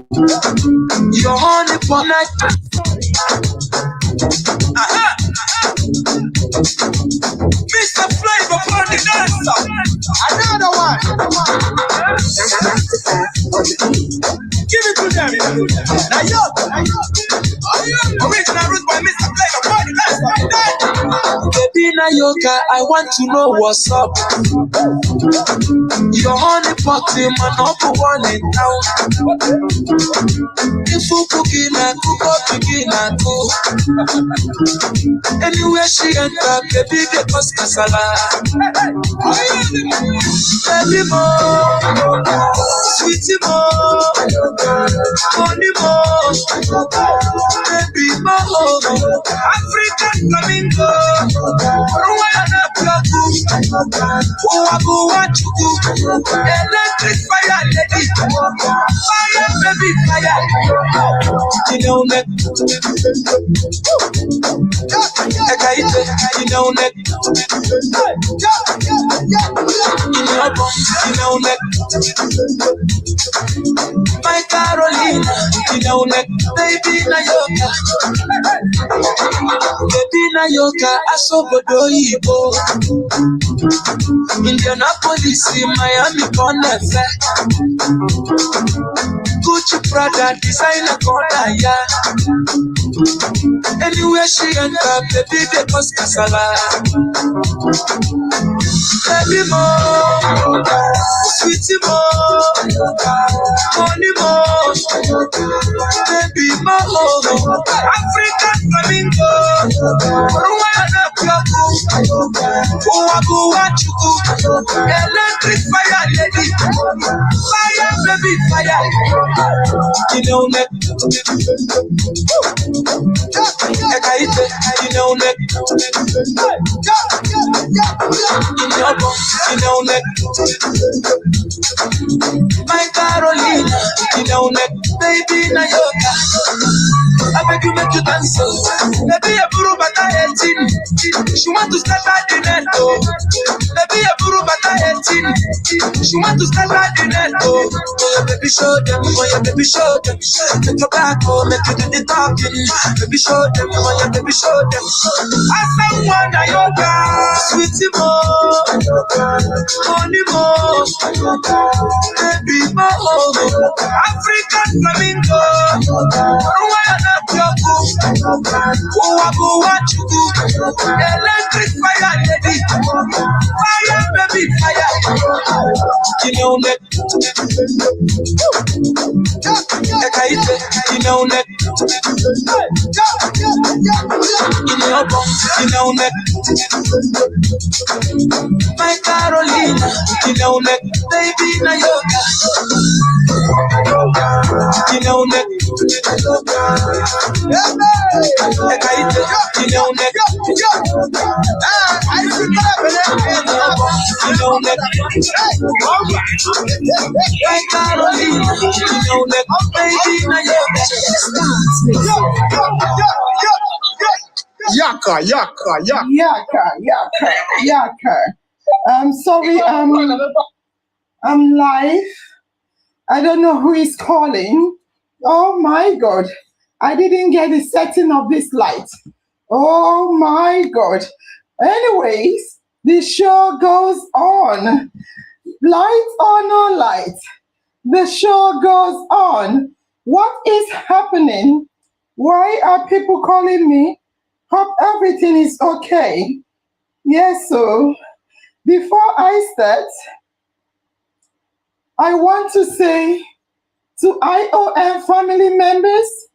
Your honey for night. Mr. Flavor for the dancer. Another one. Give it to them. Now yo. Original root by Mr. Flavor for the dancer. Baby Nayoka, I want to know what's up. Your honey party, man, up one in town. If you cooking and cook up, begin and cook. Anywhere she enter, baby, they cause casala. Baby mo, sweetie mo, honey mo, baby mo, African flamingo, Rwanda plaku, Owago wachuku, electric fire lady, fire baby fire, you know that. You know that. My Carolina, you know that. Baby Nayoka, baby Nayoka, Asobodo Ibo, Indianapolis, Miami, Connefe, Gucci Prada, designer corner, yeah. Anywhere she enter, baby, they cause casala. Baby mo, sweetie mo, honey mo, baby mo, African flamingo, Rwanda plaku, Owago wachuku, electric fire lady, fire baby fire, you know that. You know that. You know that. My Carolina, you know that. Baby Nayoka, I beg you make you dance. Baby, a buru bata 18. She want to start at the net. Baby, a buru bata 18. She want to start at the net. Oh, baby, show them. Oh, yeah, baby, show them. Take your back home, make you do the talking. Baby, show them. Oh, yeah, baby, show them. I someone Nayoka, sweetie mo, honey mo, baby mo, African flamingo, Rwanda plaku, Owago wachuku, electric fire lady, fire baby fire, you know that. You know that. You know that. My Carolina, you know that. Baby Nayoka, you know that. You know that. You know that. My Carolina, you know that. Baby Nayoka. Yaka. Sorry, I'm live. I don't know who is calling. Oh my God. I didn't get the setting of this light. Oh my God. Anyways, the show goes on. Light or no light, the show goes on. What is happening? Why are people calling me? Hope everything is okay. Yes, so before I start, I want to say to IOM family members,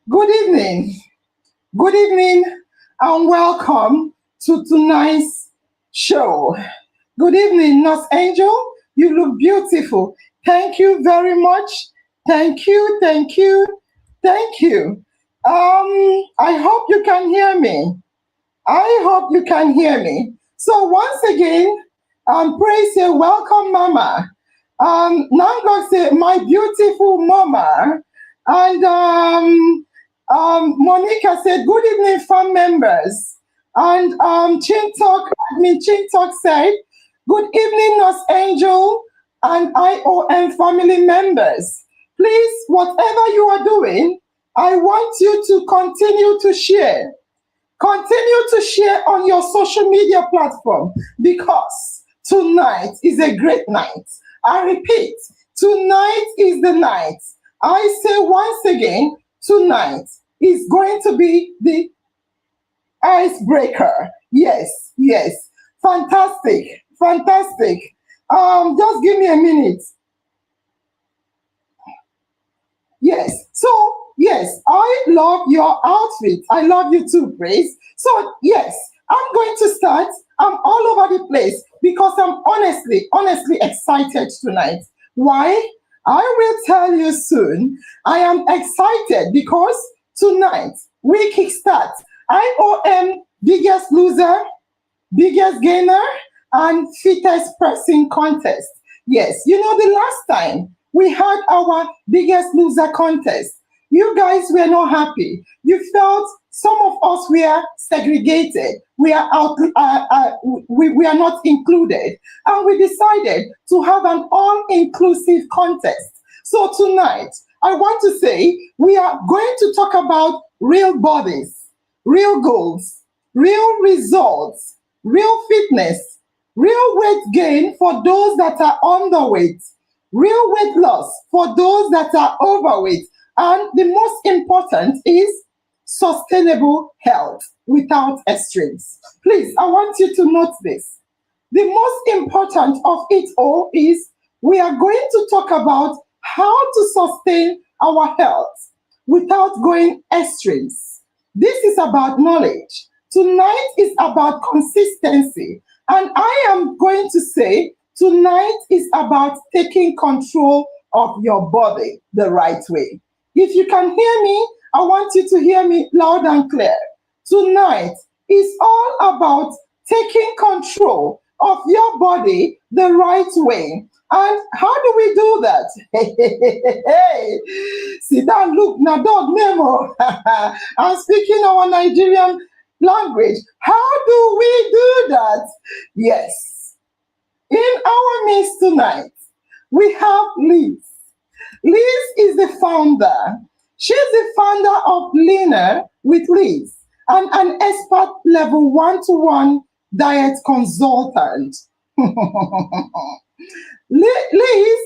good evening. Good evening and welcome to tonight's show. Good evening, Nurse Angel. You look beautiful. Thank you very much. Thank you. I hope you can hear me. So once again, praise you. Welcome, Mama. Nango say, my beautiful Mama. And Monica said, good evening, fam members. And admin Chintalk said, good evening, Nurse Angel and IOM family members. Please, whatever you are doing, I want you to continue to share. Continue to share on your social media platform because tonight is a great night. I repeat, tonight is the night. I say once again, tonight is going to be the icebreaker. Yes, yes. Fantastic, fantastic. Just give me a minute. Yes. So, yes, I love your outfit. I love you too, Praise. So, yes, I'm going to start. I'm all over the place because I'm honestly excited tonight. Why? I will tell you soon. I am excited because tonight we kickstart IOM Biggest Loser, Biggest Gainer, and Fittest Person contest. Yes, you know, the last time we had our Biggest Loser contest, you guys were not happy. You felt some of us were segregated. We are we are not included. And we decided to have an all-inclusive contest. So tonight, I want to say we are going to talk about real bodies, real goals, real results, real fitness, real weight gain for those that are underweight, real weight loss for those that are overweight, and the most important is sustainable health without extremes. Please, I want you to note this. The most important of it all is we are going to talk about how to sustain our health without going extremes. This is about knowledge. Tonight is about consistency. And I am going to say tonight is about taking control of your body the right way. If you can hear me, I want you to hear me loud and clear. Tonight is all about taking control of your body the right way. And how do we do that? Hey, see that look, now dog Nemo. I'm speaking our Nigerian language. How do we do that? Yes. In our midst tonight, we have Liz. Liz is the founder. She's the founder of Leaner with Liz and an expert level one-to-one diet consultant. Liz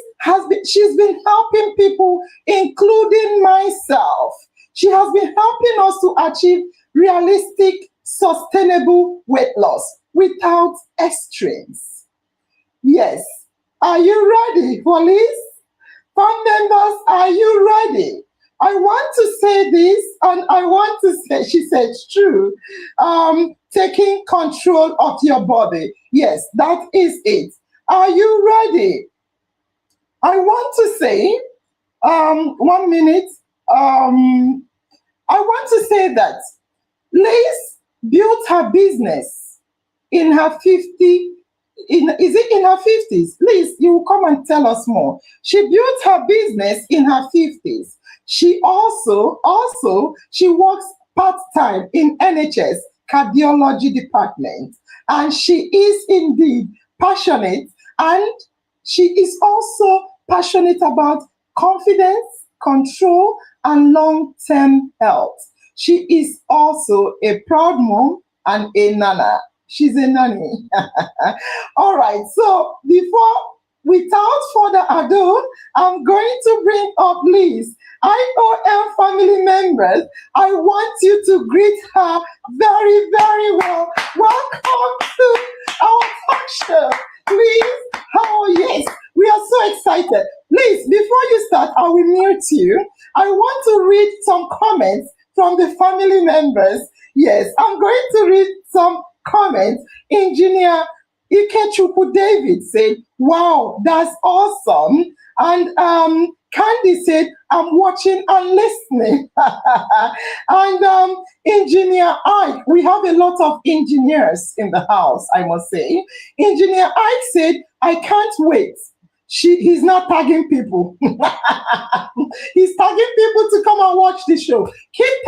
she's been helping people, including myself. She has been helping us to achieve realistic, sustainable weight loss without extremes. Yes. Are you ready for Liz? Fund members, are you ready? I want to say this, and I want to say, she said, it's true. Taking control of your body. Yes, that is it. Are you ready? I want to say, 1 minute. I want to say that Liz built her business in her 50s. Is it in her 50s? Liz, you will come and tell us more. She built her business in her 50s. She she works part-time in NHS cardiology department, and she is indeed passionate, and she is also passionate about confidence, control, and long-term health. She is also a proud mom and a nana. She's a nanny. All right. So without further ado, I'm going to bring up Liz. IOM family members, I want you to greet her very, very well. Welcome to our talk show. Liz, oh yes, we are so excited. Liz, before you start, I will mute you. I want to read some comments from the family members. Yes, I'm going to read some comments. Engineer Ikechukwu David said, wow, that's awesome. And Candy said, I'm watching and listening. And Engineer Ike, we have a lot of engineers in the house, I must say. Engineer Ike said, I can't wait. He's not tagging people. He's tagging people to come and watch the show. Keep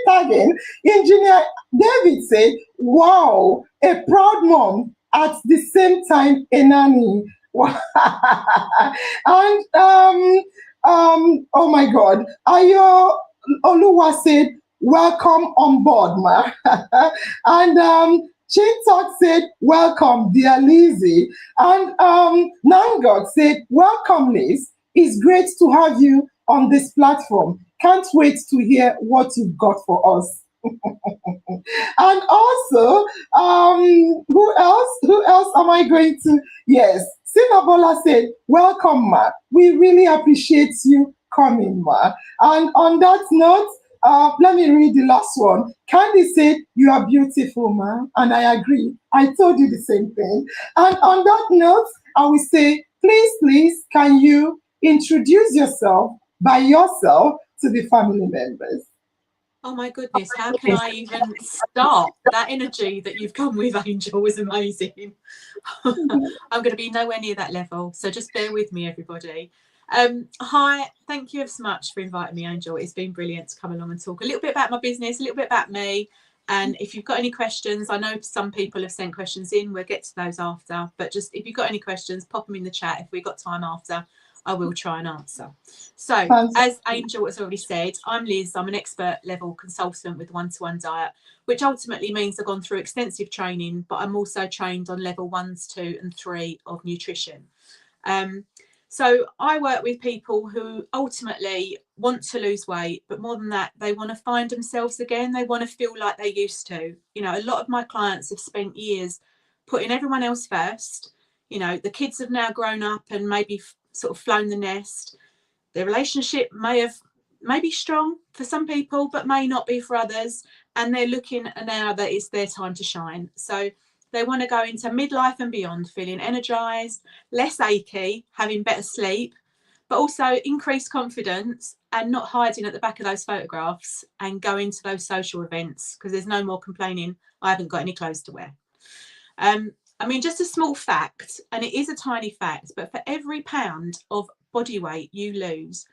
tagging. Engineer David said, wow, a proud mom at the same time a nanny. And Oh my God. Ayo Oluwa said, welcome on board, ma. And Chintok said, welcome, dear Lizzie. And Nangok said, welcome, Liz. It's great to have you on this platform. Can't wait to hear what you've got for us. And also, who else? Who else am I going to? Yes, Sinabola said, welcome, ma. We really appreciate you coming, ma. And on that note, let me read the last one. Candy said, you are beautiful, ma. And I agree. I told you the same thing. And on that note, I will say, please, can you introduce yourself by yourself to the family members? Oh my goodness, how can I even start? That energy that you've come with, Angel, was amazing. I'm going to be nowhere near that level, so just bear with me, everybody. Hi, thank you ever so much for inviting me, Angel. It's been brilliant to come along and talk a little bit about my business, a little bit about me. And if you've got any questions, I know some people have sent questions in. We'll get to those after. But just if you've got any questions, pop them in the chat. If we've got time after, I will try and answer. So as Angel has already said, I'm Liz. I'm an expert level consultant with one-to-one diet, which ultimately means I've gone through extensive training, but I'm also trained on level 1, 2 and 3 of nutrition. So I work with people who ultimately want to lose weight, but more than that, they want to find themselves again. They want to feel like they used to. You know, a lot of my clients have spent years putting everyone else first. You know, the kids have now grown up and maybe sort of flown the nest. Their relationship may be strong for some people, but may not be for others. And they're looking now that it's their time to shine. So they want to go into midlife and beyond feeling energized, less achy, having better sleep, but also increased confidence and not hiding at the back of those photographs and going to those social events because there's no more complaining, I haven't got any clothes to wear. I mean, just a small fact, and it is a tiny fact, but for every pound of body weight you lose,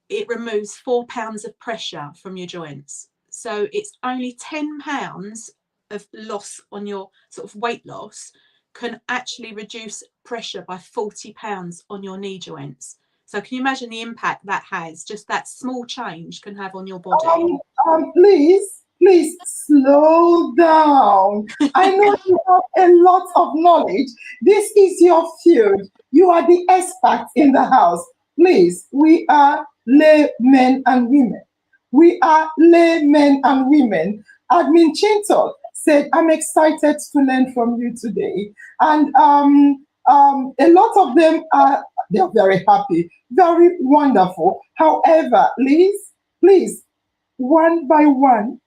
it removes 4 pounds of pressure from your joints. So it's only 10 pounds of loss on your sort of weight loss can actually reduce pressure by 40 pounds on your knee joints. So can you imagine the impact that has? Just that small change can have on your body. Please slow down. I know you have a lot of knowledge. This is your field. You are the expert in the house. Please, we are laymen and women. We are laymen and women. Admin Chintok said, I'm excited to learn from you today. And a lot of them they're very happy, very wonderful. However, please, one by one,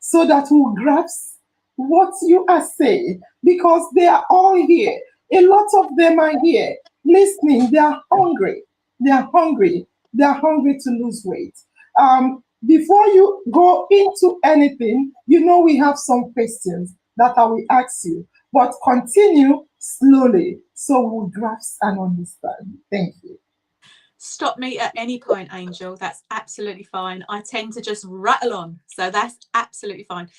so that we'll grasp what you are saying, because they are all here. A lot of them are here listening. They are hungry. They are hungry. They are hungry to lose weight. Before you go into anything, you know we have some questions that I will ask you, but continue slowly so we'll grasp and understand. Thank you. Stop me at any point, Angel. That's absolutely fine. I tend to just rattle on, so that's absolutely fine.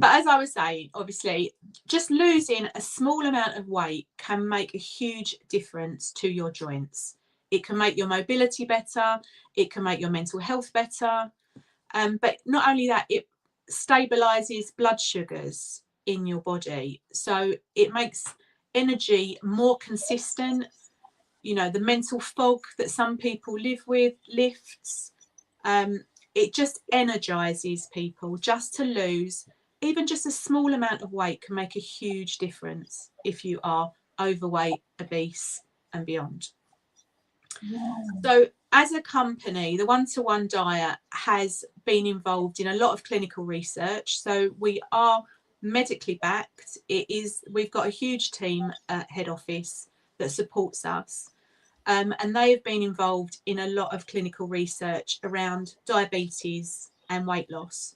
But as I was saying, obviously, just losing a small amount of weight can make a huge difference to your joints. It can make your mobility better. It can make your mental health better. But not only that, it stabilizes blood sugars in your body. So it makes energy more consistent. You know, the mental fog that some people live with lifts. It just energizes people. Just to lose even just a small amount of weight can make a huge difference if you are overweight, obese and beyond. So as a company, the one-to-one diet has been involved in a lot of clinical research. So we are medically backed. We've got a huge team at head office that supports us. And they have been involved in a lot of clinical research around diabetes and weight loss.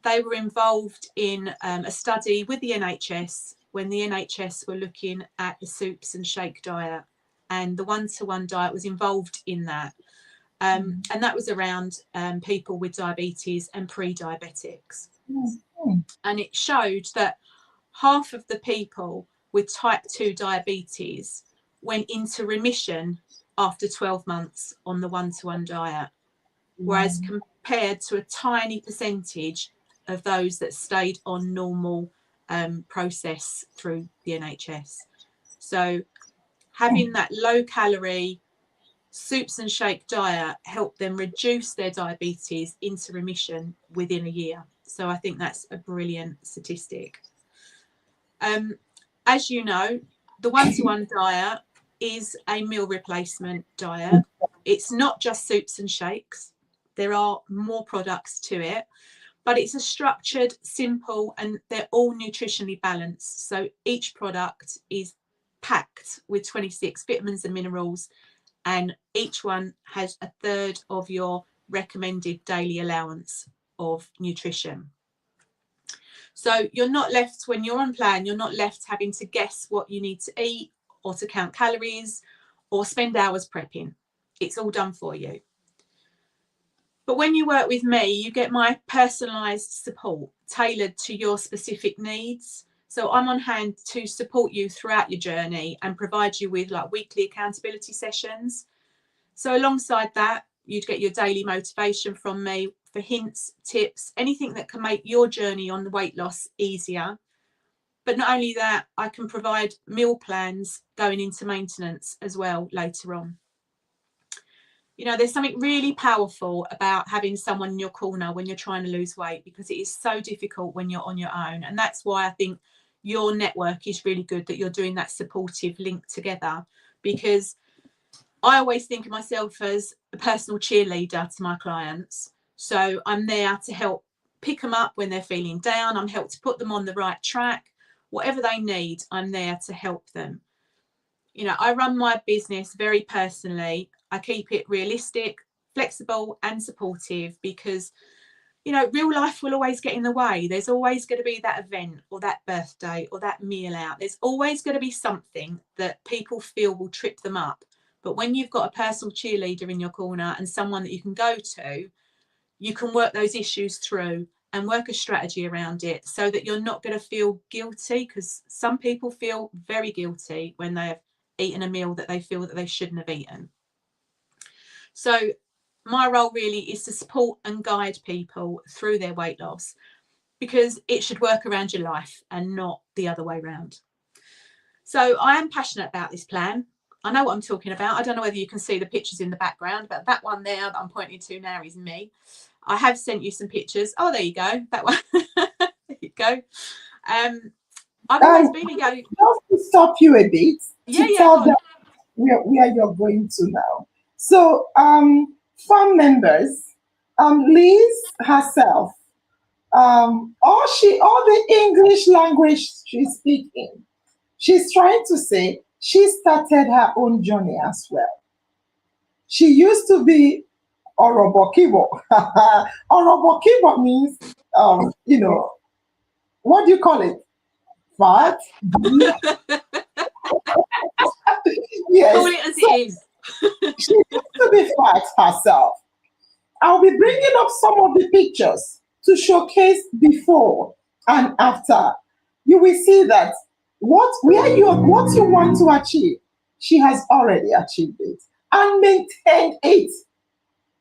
They were involved in a study with the NHS when the NHS were looking at the soups and shake diet, and the one-to-one diet was involved in that. And that was around people with diabetes and pre-diabetics. And it showed that half of the people with type 2 diabetes went into remission after 12 months on the one-to-one diet, whereas compared to a tiny percentage of those that stayed on normal process through the NHS. So having that low calorie soups and shake diet helped them reduce their diabetes into remission within a year. So I think that's a brilliant statistic. As you know, the one-to-one diet is a meal replacement diet. It's not just soups and shakes. There are more products to it, but it's a structured, simple, and they're all nutritionally balanced. So each product is packed with 26 vitamins and minerals, and each one has a third of your recommended daily allowance of nutrition. So you're not left, when you're on plan, you're not left having to guess what you need to eat or to count calories or spend hours prepping. It's all done for you. But when you work with me, you get my personalised support tailored to your specific needs. So I'm on hand to support you throughout your journey and provide you with like weekly accountability sessions. So alongside that, you'd get your daily motivation from me for hints, tips, anything that can make your journey on the weight loss easier. But not only that, I can provide meal plans going into maintenance as well later on. You know, there's something really powerful about having someone in your corner when you're trying to lose weight, because it is so difficult when you're on your own. And that's why I think your network is really good, that you're doing that supportive link together, because I always think of myself as a personal cheerleader to my clients. So I'm there to help pick them up when they're feeling down. I'm helped to put them on the right track. Whatever they need, I'm there to help them. You know, I run my business very personally. I keep it realistic, flexible, and supportive, because, you know, real life will always get in the way. There's always going to be that event or that birthday or that meal out. There's always going to be something that people feel will trip them up. But when you've got a personal cheerleader in your corner and someone that you can go to, you can work those issues through and work a strategy around it so that you're not going to feel guilty, because some people feel very guilty when they've eaten a meal that they feel that they shouldn't have eaten. So my role really is to support and guide people through their weight loss, because it should work around your life and not the other way around. So I am passionate about this plan. I know what I'm talking about. I don't know whether you can see the pictures in the background, but that one there that I'm pointing to now is me. I have sent you some pictures. Oh, there you go. That one. There you go. I've always been a yo-yo. Just to stop you a bit, to tell them where you're going to now. So, farm members, Liz herself, all the English language she's speaking, she's trying to say she started her own journey as well. She used to be Orobokibo. Orobokibo means, you know, what do you call it? Fat? Yes. Call it as it is. She used to be fat herself. I'll be bringing up some of the pictures to showcase before and after. You will see that what you want to achieve, she has already achieved it and maintained it.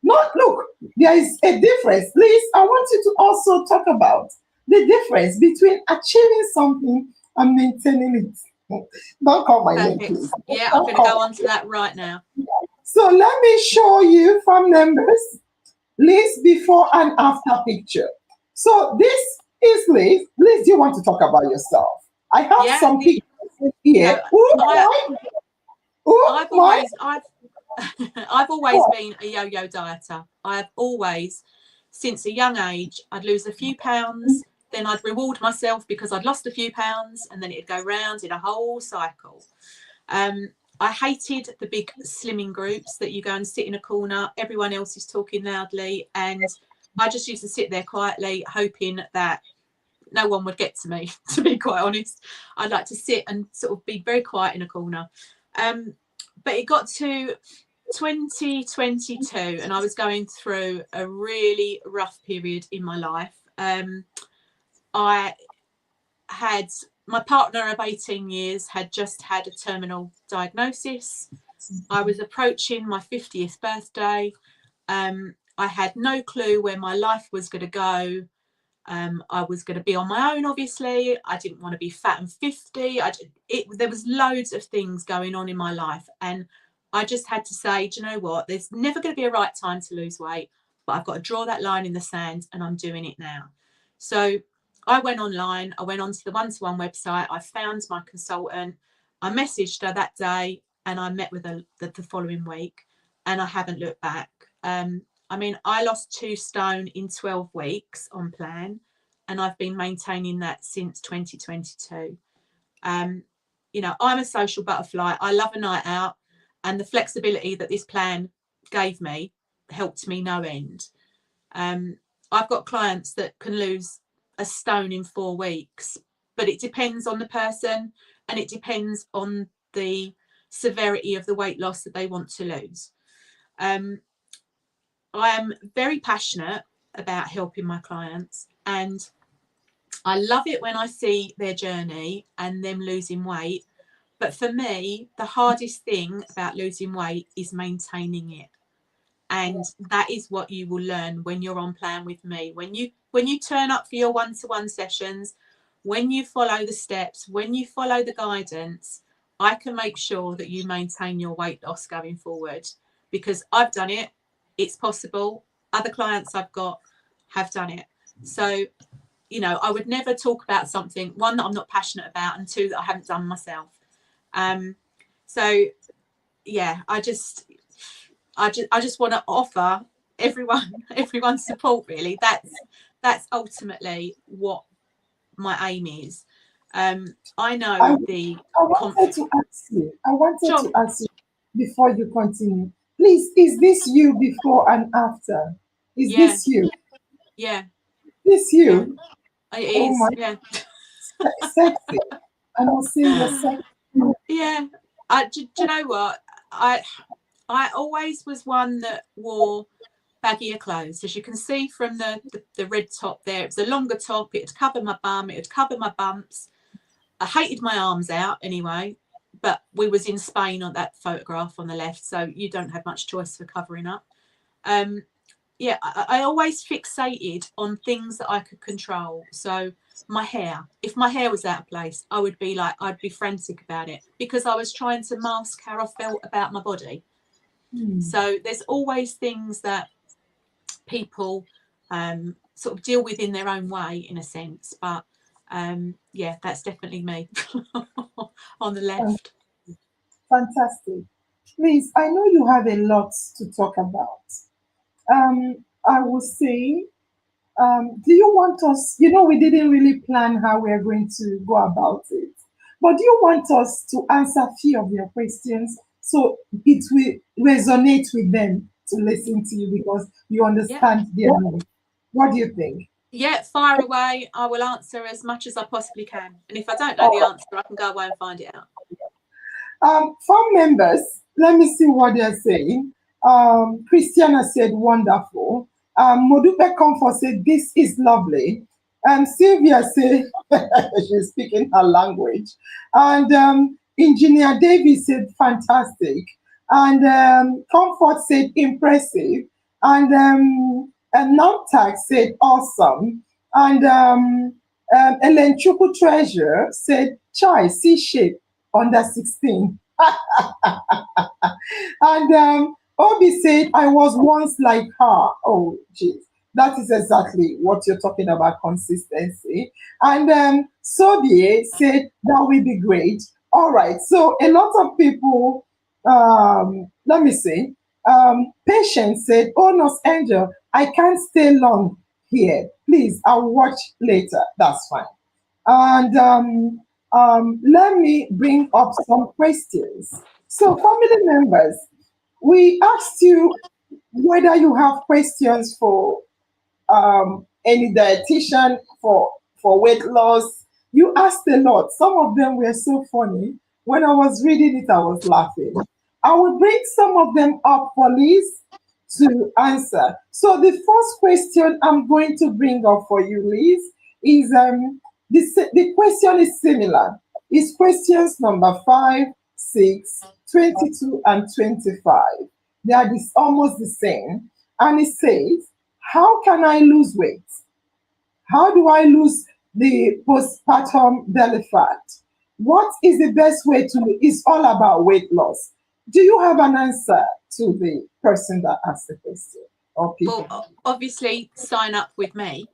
Look, there is a difference. Liz, I want you to also talk about the difference between achieving something and maintaining it. Don't call my name, please. Yeah, I'm going to go on to that right now. So let me show you, farm members, Liz before and after picture. So this is Liz. Liz, do you want to talk about yourself? I have some pictures here. I've always been a yo-yo dieter. I've always, since a young age, I'd lose a few pounds, then I'd reward myself because I'd lost a few pounds, and then it'd go round in a whole cycle. I hated the big slimming groups that you go and sit in a corner, everyone else is talking loudly, and I just used to sit there quietly hoping that no one would get to me, to be quite honest. I'd like to sit and sort of be very quiet in a corner. But it got to 2022 and I was going through a really rough period in my life. I had my partner of 18 years had just had a terminal diagnosis. I was approaching my 50th birthday. I had no clue where my life was going to go. I was going to be on my own, obviously. I didn't want to be fat and 50. There was loads of things going on in my life. And I just had to say, do you know what? There's never going to be a right time to lose weight, but I've got to draw that line in the sand, and I'm doing it now. So I went online. I went onto the one-to-one website. I found my consultant. I messaged her that day, and I met with her the following week, and I haven't looked back. I mean, I lost 2 stone in 12 weeks on plan, and I've been maintaining that since 2022. You know, I'm a social butterfly. I love a night out, and the flexibility that this plan gave me helped me no end. I've got clients that can lose a stone in 4 weeks, but it depends on the person, and it depends on the severity of the weight loss that they want to lose. I am very passionate about helping my clients, and I love it when I see their journey and them losing weight. But for me, the hardest thing about losing weight is maintaining it. And that is what you will learn when you're on plan with me. When you turn up for your one-to-one sessions, when you follow the steps, when you follow the guidance, I can make sure that you maintain your weight loss going forward, because I've done it. It's possible. Other clients I've got have done it. So, you know, I would never talk about something, one, that I'm not passionate about, and 2, that I haven't done myself. So yeah, I just want to offer everyone support, really. That's ultimately what my aim is. I know I wanted to ask you before you continue. Please, is this you before and after? Is this you? Yeah. This you? Yeah. It is. My, yeah. Sexy. And I'll see your sexy. Yeah. Do you know what? I always was one that wore baggier clothes. As you can see from the red top there, it was a longer top. It would cover my bum. It would cover my bumps. I hated my arms out anyway, but we was in Spain on that photograph on the left, so you don't have much choice for covering up. Yeah, I always fixated on things that I could control. So my hair, if my hair was out of place, I'd be frantic about it, because I was trying to mask how I felt about my body. So there's always things that people sort of deal with in their own way, in a sense. But yeah, that's definitely me on the left. Fantastic. Please, I know you have a lot to talk about. I will say, do you want us, we didn't really plan how we're going to go about it, but do you want us to answer a few of your questions so it will resonate with them to listen to you, because you understand their needs? What do you think? Yeah, fire away. I will answer as much as I possibly can. And if I don't know the answer, I can go away and find it out. From members, let me see what they're saying. Christiana said, wonderful. Modupe Comfort said, this is lovely. Sylvia said, she's speaking her language. And Engineer David said, fantastic. And Comfort said, impressive. And Namtak said, awesome. And Ellen Chuku Treasure said, chai, C shape, under 16. And Obi said, I was once like her. Oh, geez. That is exactly what you're talking about, consistency. And Sobie said, that will be great. All right. So a lot of people, let me see. Patience said, oh, Nurse Angel, I can't stay long here. Please, I'll watch later. That's fine. And let me bring up some questions. So, family members, we asked you whether you have questions for any dietitian for weight loss. You asked a lot. Some of them were so funny. When I was reading it, I was laughing. I will bring some of them up for Liz to answer. So the first question I'm going to bring up for you, Liz, is the question is similar. It's questions number 5, 6, 22 and 25. They are almost the same. And it says, how can I lose weight? How do I lose the postpartum belly fat? What is the best way to? It's all about weight loss. Do you have an answer to the person that asked the question or people? Well, obviously, sign up with me,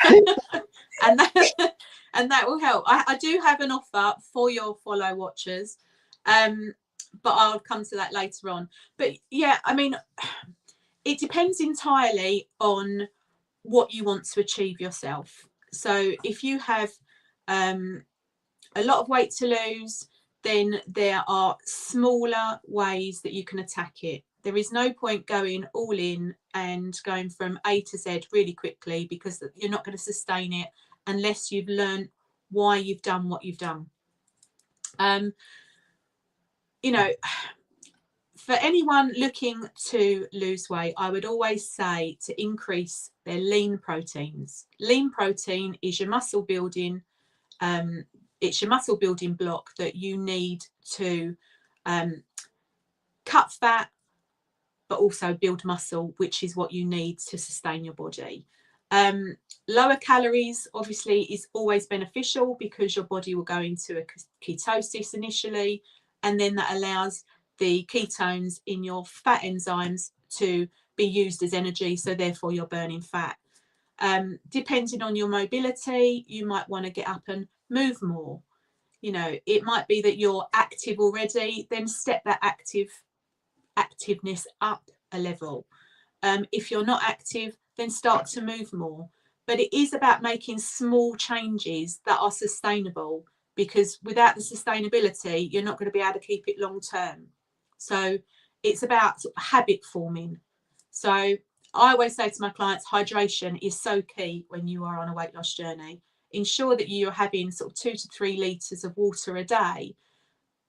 and that will help. I do have an offer for your follow watchers, but I'll come to that later on. But yeah, I mean, it depends entirely on what you want to achieve yourself. So if you have a lot of weight to lose, then there are smaller ways that you can attack it. There is no point going all in and going from A to Z really quickly, because you're not going to sustain it unless you've learned why you've done what you've done. You know, for anyone looking to lose weight, I would always say to increase their lean proteins. Lean protein is your muscle building. It's your muscle building block that you need to cut fat, but also build muscle, which is what you need to sustain your body. Lower calories obviously is always beneficial, because your body will go into a ketosis initially, and then that allows the ketones in your fat enzymes to be used as energy, so therefore you're burning fat. Depending on your mobility, you might want to get up and move more. You know, it might be that you're active already, then step that activeness up a level. If you're not active, then start to move more. But it is about making small changes that are sustainable, because without the sustainability, you're not going to be able to keep it long term. So it's about sort of habit forming. So I always say to my clients, hydration is so key when you are on a weight loss journey. Ensure that you're having sort of 2 to 3 litres of water a day,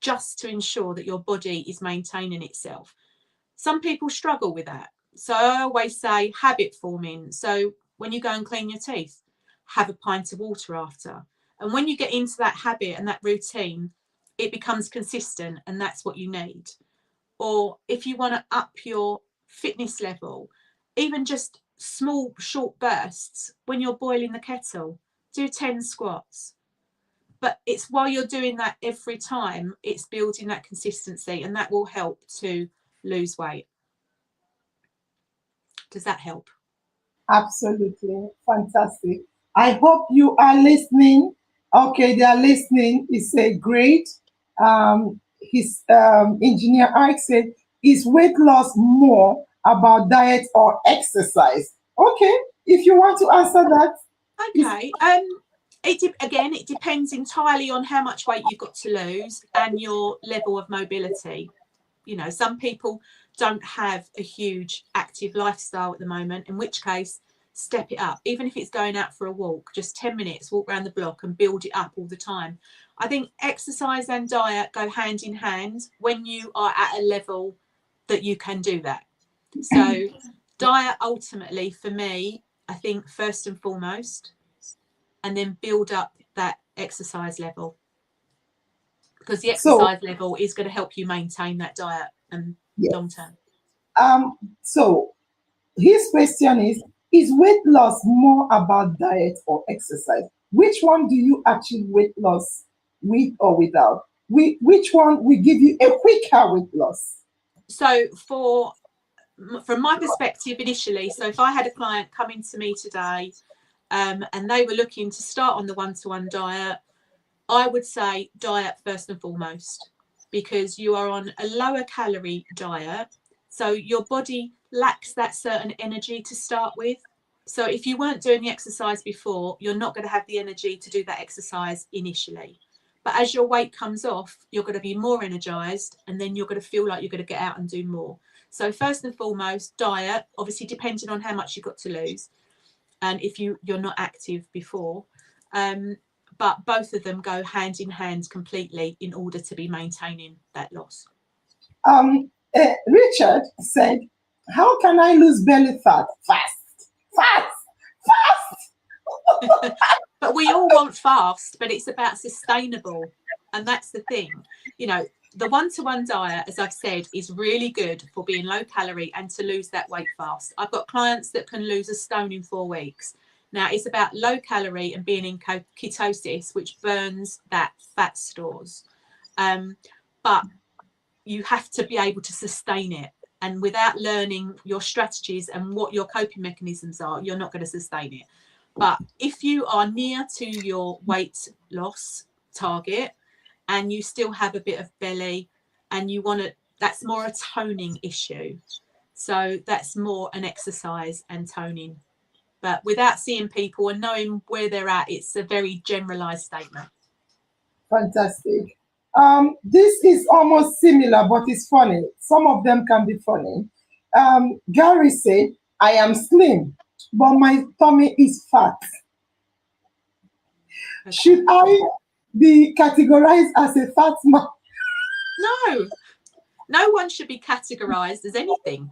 just to ensure that your body is maintaining itself. Some people struggle with that. So I always say habit forming. So when you go and clean your teeth, have a pint of water after. And when you get into that habit and that routine, it becomes consistent, and that's what you need. Or if you want to up your fitness level, even just small, short bursts, when you're boiling the kettle, do 10 squats. But it's while you're doing that every time, it's building that consistency, and that will help to lose weight. Does that help? Absolutely. Fantastic. I hope you are listening. Okay, they are listening. It's a great. His engineer Ike said, is weight loss more about diet or exercise? Okay, if you want to answer that. Okay. It depends entirely on how much weight you've got to lose and your level of mobility. You know, some people don't have a huge active lifestyle at the moment, in which case step it up. Even if it's going out for a walk, just 10 minutes, walk around the block and build it up all the time. I think exercise and diet go hand in hand when you are at a level that you can do that. So diet ultimately for me, I think first and foremost, and then build up that exercise level, because the exercise level is going to help you maintain that diet and long term. So his question is weight loss more about diet or exercise? Which one do you achieve weight loss with or without? Which one will give you a quicker weight loss? So from my perspective initially, so if I had a client coming to me today and they were looking to start on the one-to-one diet, I would say diet first and foremost, because you are on a lower calorie diet. So your body lacks that certain energy to start with. So if you weren't doing the exercise before, you're not going to have the energy to do that exercise initially. But as your weight comes off, you're going to be more energized, and then you're going to feel like you're going to get out and do more. So first and foremost, diet, obviously depending on how much you've got to lose, and if you're not active before. But both of them go hand in hand completely in order to be maintaining that loss. Richard said, how can I lose belly fat fast? But we all want fast, but it's about sustainable. And that's the thing. You know, the one-to-one diet, as I've said, is really good for being low calorie and to lose that weight fast. I've got clients that can lose a stone in 4 weeks. Now, it's about low calorie and being in ketosis, which burns that fat stores. But you have to be able to sustain it. And without learning your strategies and what your coping mechanisms are, you're not going to sustain it. But if you are near to your weight loss target and you still have a bit of belly and you want to, that's more a toning issue. So that's more an exercise and toning. But without seeing people and knowing where they're at, it's a very generalized statement. Fantastic. This is almost similar, but it's funny. Some of them can be funny. Gary said, I am slim, but my tummy is fat. Okay. Should I be categorized as a fat man? No. No one should be categorized as anything.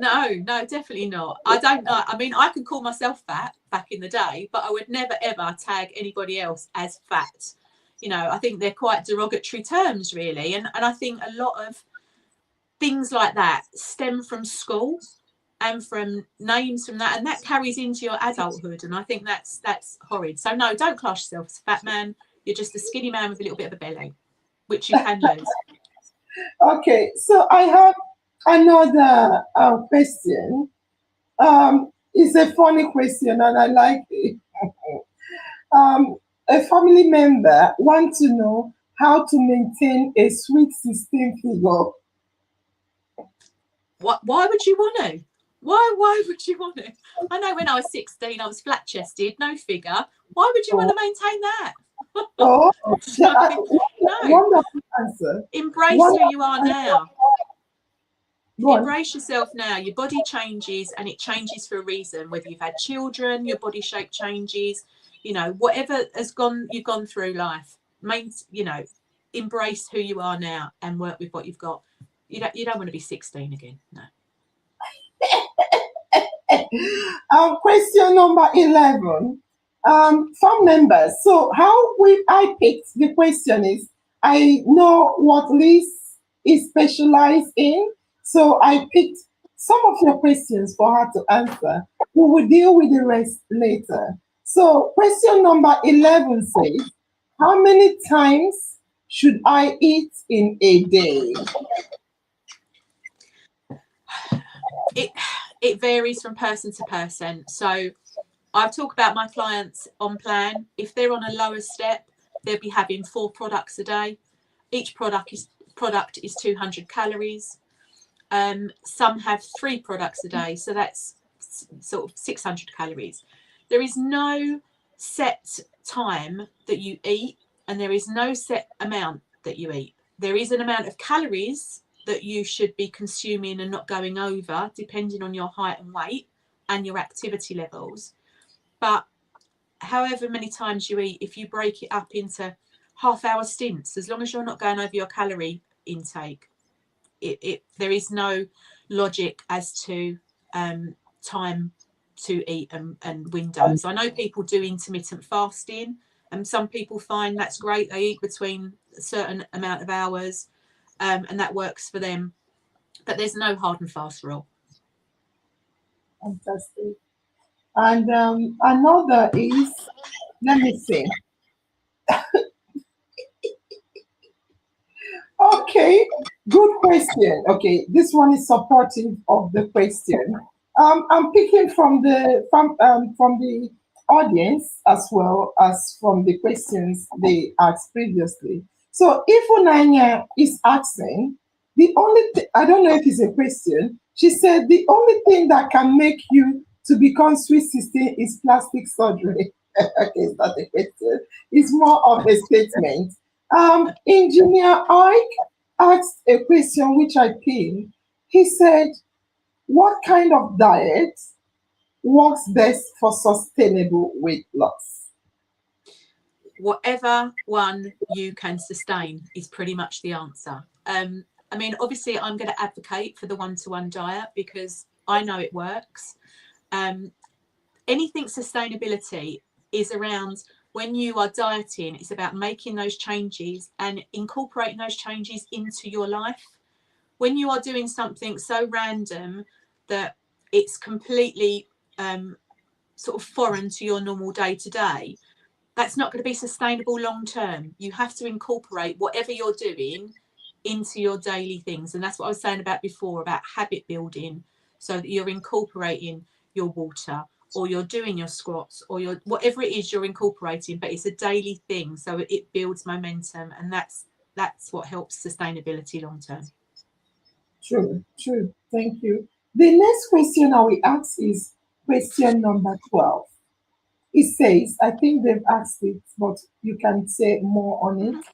No, definitely not. I don't know. I mean, I can call myself fat back in the day, but I would never, ever tag anybody else as fat. You know, I think they're quite derogatory terms, really. And I think a lot of things like that stem from school and from names from that. And that carries into your adulthood. And I think that's horrid. So, no, don't class yourself as a fat man. You're just a skinny man with a little bit of a belly, which you can lose. Okay, so I have another question. It's a funny question and I like it. A family member wants to know how to maintain a sweet 16 figure. Why would you want to? Why would you want to? I know when I was 16, I was flat-chested, no figure. Why would you want to maintain that? Oh, no. Wonderful answer. Embrace who you are now. Embrace yourself now. Your body changes and it changes for a reason. Whether you've had children, your body shape changes, you know, whatever you've gone through life. You know, embrace who you are now and work with what you've got. You don't want to be 16 again. No. Question number 11. Farm members. So how I picked the question is, I know what Liz is specialized in, so I picked some of your questions for her to answer. We will deal with the rest later. So question number 11 says, how many times should I eat in a day? It varies from person to person. So I talk about my clients on plan. If they're on a lower step, they'll be having 4 products a day. Each product is 200 calories. Some have 3 products a day, so that's sort of 600 calories. There is no set time that you eat, and there is no set amount that you eat. There is an amount of calories that you should be consuming and not going over, depending on your height and weight and your activity levels. But however many times you eat, if you break it up into half-hour stints, as long as you're not going over your calorie intake, there is no logic as to time to eat and windows. I know people do intermittent fasting, and some people find that's great. They eat between a certain amount of hours, and that works for them. But there's no hard and fast rule. Fantastic. And another is, let me see. Okay, good question. Okay, this one is supportive of the question. I'm picking from the audience as well as from the questions they asked previously. So Ifunanya is asking, the only I don't know if it's a question. She said the only thing that can make you to become sweet 16 is plastic surgery. Okay, it's not a question. It's more of a statement. Engineer Ike asked a question which I pinned. He said, what kind of diet works best for sustainable weight loss? Whatever one you can sustain is pretty much the answer. I mean, obviously, I'm going to advocate for the one-to-one diet because I know it works. Anything sustainability is around when you are dieting, it's about making those changes and incorporating those changes into your life. When you are doing something so random that it's completely sort of foreign to your normal day to day, that's not going to be sustainable long term. You have to incorporate whatever you're doing into your daily things. And that's what I was saying about before, about habit building, so that you're incorporating your water, or you're doing your squats, or your whatever it is you're incorporating, but it's a daily thing, so it builds momentum, and that's what helps sustainability long term. True, true. Thank you. The next question I will ask is question number 12. It says, I think they've asked it, but you can say more on it.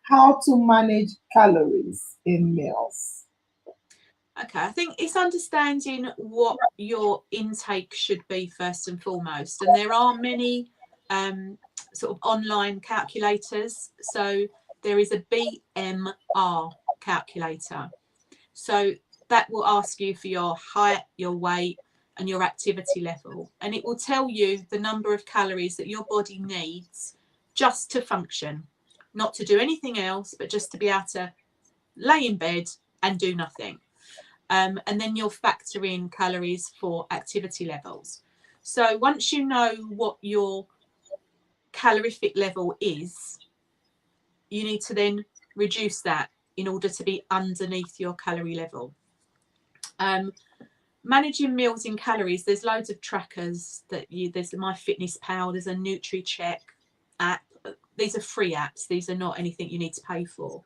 How to manage calories in meals. Okay, I think it's understanding what your intake should be first and foremost. And there are many sort of online calculators. So there is a BMR calculator. So that will ask you for your height, your weight, and your activity level. And it will tell you the number of calories that your body needs just to function, not to do anything else, but just to be able to lay in bed and do nothing. And then you'll factor in calories for activity levels. So once you know what your calorific level is, you need to then reduce that in order to be underneath your calorie level. Managing meals in calories, there's loads of trackers that there's the MyFitnessPal, there's a NutriCheck app. These are free apps. These are not anything you need to pay for.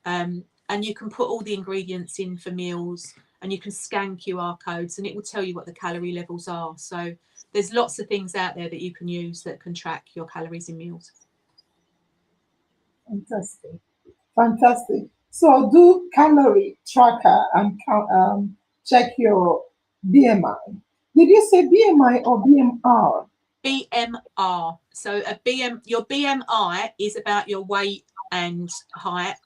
And you can put all the ingredients in for meals, and you can scan QR codes, and it will tell you what the calorie levels are. So there's lots of things out there that you can use that can track your calories in meals. Fantastic. Fantastic. So do calorie tracker and check your BMI. Did you say BMI or BMR? BMR. So your BMI is about your weight and height,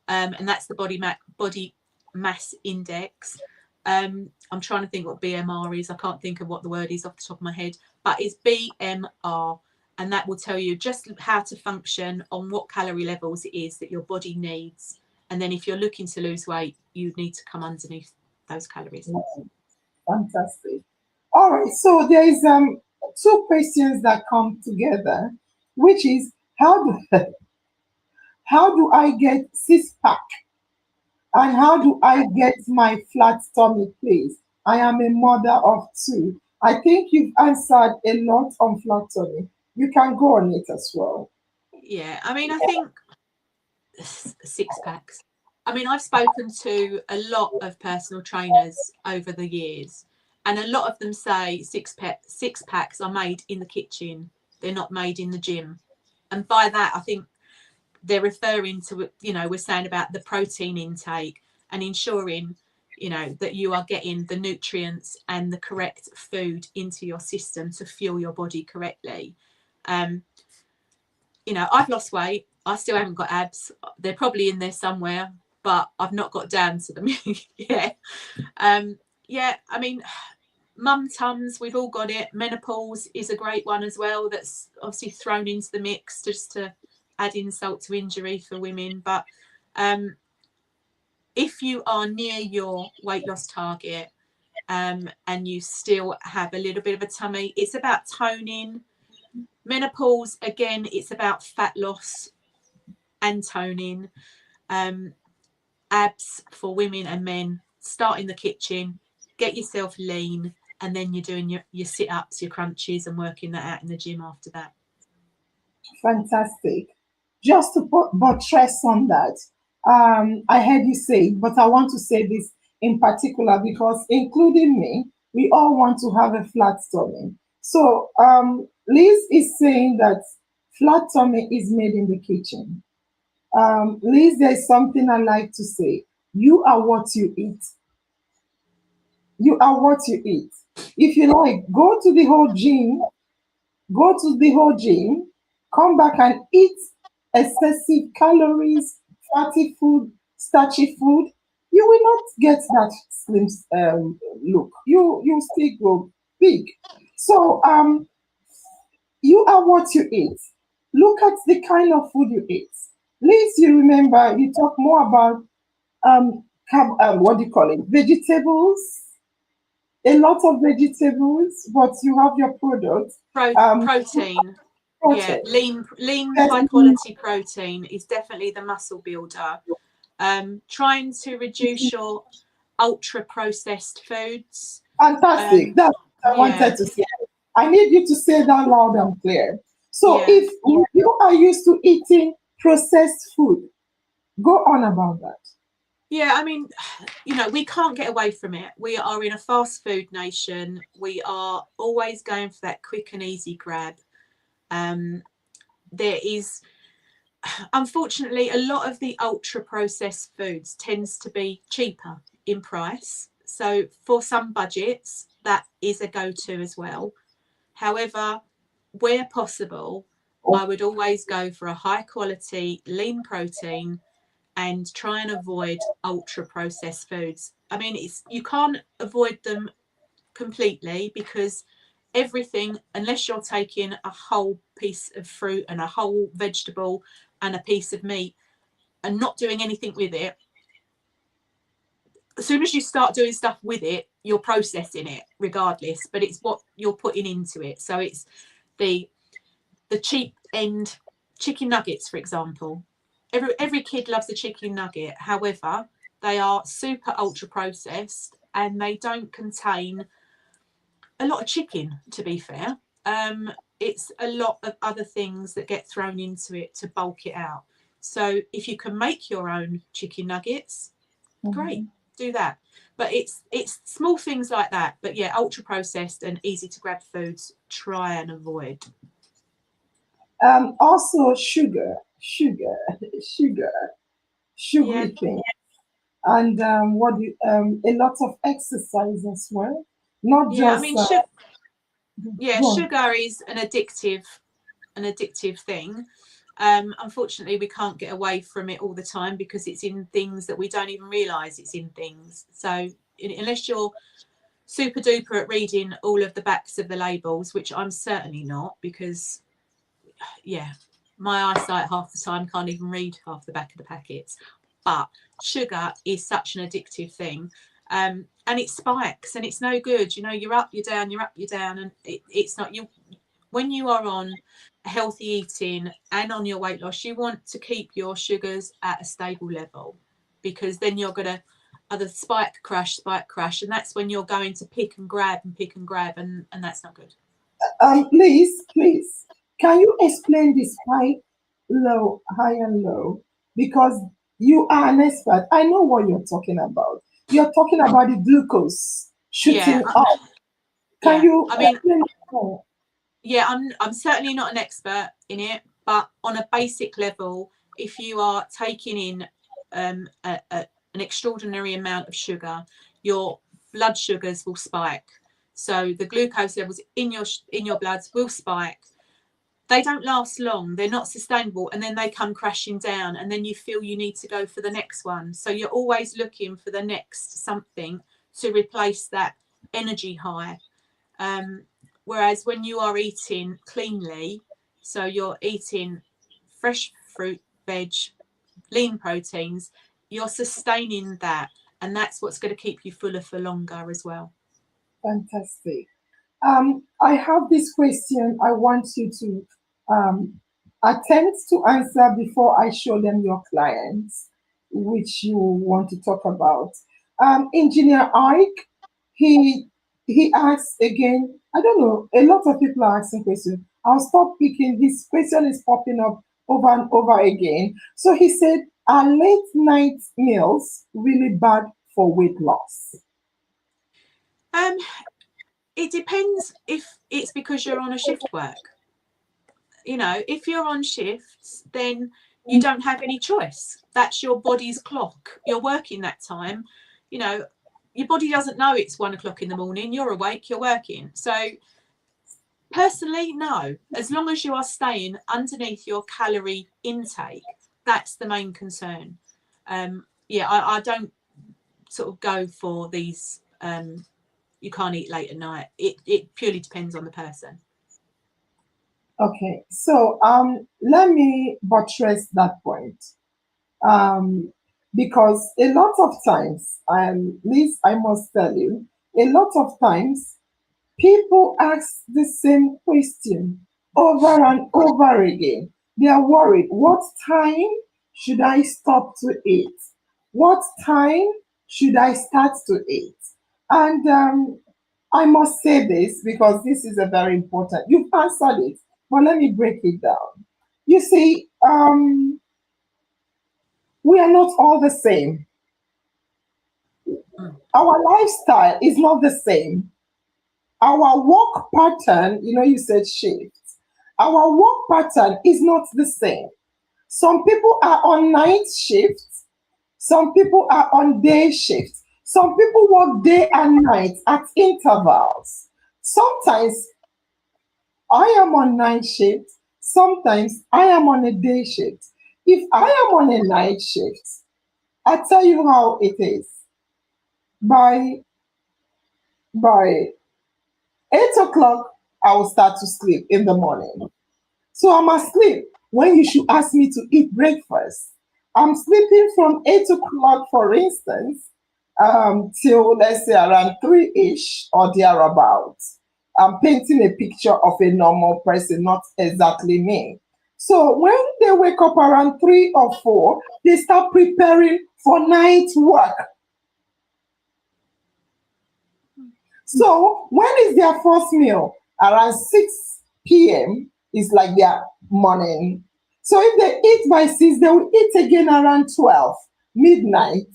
and that's the body mass index. I'm trying to think what BMR is. I can't think of what the word is off the top of my head, but it's BMR, and that will tell you just how to function on what calorie levels it is that your body needs. And then if you're looking to lose weight, you need to come underneath those calories. Fantastic. All right. So there is two questions that come together, which is how do I get six pack, and how do I get my flat tummy, please? I am a mother of two. I think you've answered a lot on flat tummy. You can go on it as well. Yeah, I mean, I think six packs. I mean, I've spoken to a lot of personal trainers over the years, and a lot of them say six packs are made in the kitchen. They're not made in the gym. And by that, I think they're referring to, we're saying about the protein intake and ensuring, that you are getting the nutrients and the correct food into your system to fuel your body correctly. I've lost weight. I still haven't got abs. They're probably in there somewhere, but I've not got down to them yet. I mean, mum tums, we've all got it. Menopause is a great one as well. That's obviously thrown into the mix just to add insult to injury for women. But if you are near your weight loss target and you still have a little bit of a tummy, it's about toning. Menopause, again, it's about fat loss and toning. Abs for women and men, start in the kitchen, get yourself lean, and then you're doing your sit-ups, your crunches, and working that out in the gym after that. Fantastic. Just to buttress on that, I heard you say, but I want to say this in particular because, including me, we all want to have a flat tummy. So Liz is saying that flat tummy is made in the kitchen. Liz, there's something I like to say. You are what you eat. You are what you eat. If you like, go to the whole gym, come back and eat excessive calories, fatty food, starchy food. You will not get that slim look. You still grow big. So you are what you eat. look at the kind of food you eat. Please, you remember you talk more about what do you call it? Vegetables, a lot of vegetables, but you have your products. Protein. Yeah, Protein. lean, Yes, high quality protein is definitely the muscle builder. Trying to reduce your ultra processed foods. fantastic. That's what I Yeah, wanted to say. I need you to say that loud and clear. So yeah. if you are used to eating processed food, go on about that. Yeah, I mean, you know, we can't get away from it. We are in a fast food nation. We are always going for that quick and easy grab. There is, unfortunately, a lot of the ultra processed foods tends to be cheaper in price. So for some budgets, that is a go-to as well. However, where possible, I would always go for a high quality lean protein and try and avoid ultra processed foods. I mean, you can't avoid them completely because everything, unless you're taking a whole piece of fruit and a whole vegetable and a piece of meat and not doing anything with it, as soon as you start doing stuff with it, you're processing it regardless, but it's what you're putting into it. So it's the cheap end chicken nuggets, for example. Every kid loves a chicken nugget. However, they are super ultra processed and they don't contain a lot of chicken, to be fair. It's a lot of other things that get thrown into it to bulk it out. So if you can make your own chicken nuggets, great, do that. But it's small things like that. But yeah, ultra processed and easy to grab foods, try and avoid. Also sugar, sugar, Yeah, sugary things, and a lot of exercise as well. Not yeah. I just mean, go on. sugar is an addictive thing. Unfortunately, we can't get away from it all the time because it's in things that we don't even realise it's in things. So unless you're super duper at reading all of the backs of the labels, which I'm certainly not, because yeah, my eyesight half the time can't even read half the back of the packets. But sugar is such an addictive thing. And it spikes and it's no good. You know, you're up, you're down, you're up, you're down. And it's not you. When you are on healthy eating and on your weight loss, you want to keep your sugars at a stable level because then you're going to either spike, crash. And that's when you're going to pick and grab and that's not good. Please, can you explain this high and low? Because you are an expert. I know what you're talking about. You're talking about the glucose Yeah. shooting up. Can Yeah. you I mean, explain it more? yeah, I'm certainly not an expert in it, but on a basic level, if you are taking in an extraordinary amount of sugar, your blood sugars will spike. So the glucose levels in your bloods will spike. They don't last long. They're not sustainable, and then they come crashing down, and then you feel you need to go for the next one. So you're always looking for the next something to replace that energy high. Whereas when you are eating cleanly, so you're eating fresh fruit, veg, lean proteins, you're sustaining that. And that's what's going to keep you fuller for longer as well. Fantastic. I have this question I want you to attempt to answer before I show them your clients, which you want to talk about. Engineer Ike, he he asks again. I don't know. A lot of people are asking questions. I'll stop picking. His question is popping up over and over again. So he said, "Are late night meals really bad for weight loss?" Um, it depends if it's because you're on a shift work. You know, if you're on shifts, then you don't have any choice. That's your body's clock. You're working that time. You know, your body doesn't know it's 1 o'clock in the morning. You're awake, you're working. So personally, no. As long as you are staying underneath your calorie intake, that's the main concern. I don't sort of go for these you can't eat late at night. It purely depends on the person. Okay, so let me buttress that point. Um, because a lot of times, Liz, I must tell you, a lot of times people ask the same question over and over again. They are worried. What time should I stop to eat? What time should I start to eat? And I must say this because this is a very important. You've answered it, but let me break it down. You see, we are not all the same. Mm. Our lifestyle is not the same. Our work pattern, you said shift. Our work pattern is not the same. Some people are on night shifts, some people are on day shifts. Some people work day and night at intervals. Sometimes I am on night shift, sometimes I am on a day shift. If I am on a night shift, I tell you how it is. By by 8 o'clock, I will start to sleep in the morning. So I'm asleep when you should ask me to eat breakfast. I'm sleeping from 8 o'clock, for instance, till let's say around 3-ish or thereabouts. I'm painting a picture of a normal person, not exactly me. So when they wake up around 3 or 4, they start preparing for night work. So when is their first meal? Around 6 p.m. is like their morning. So if they eat by 6, they will eat again around 12, midnight,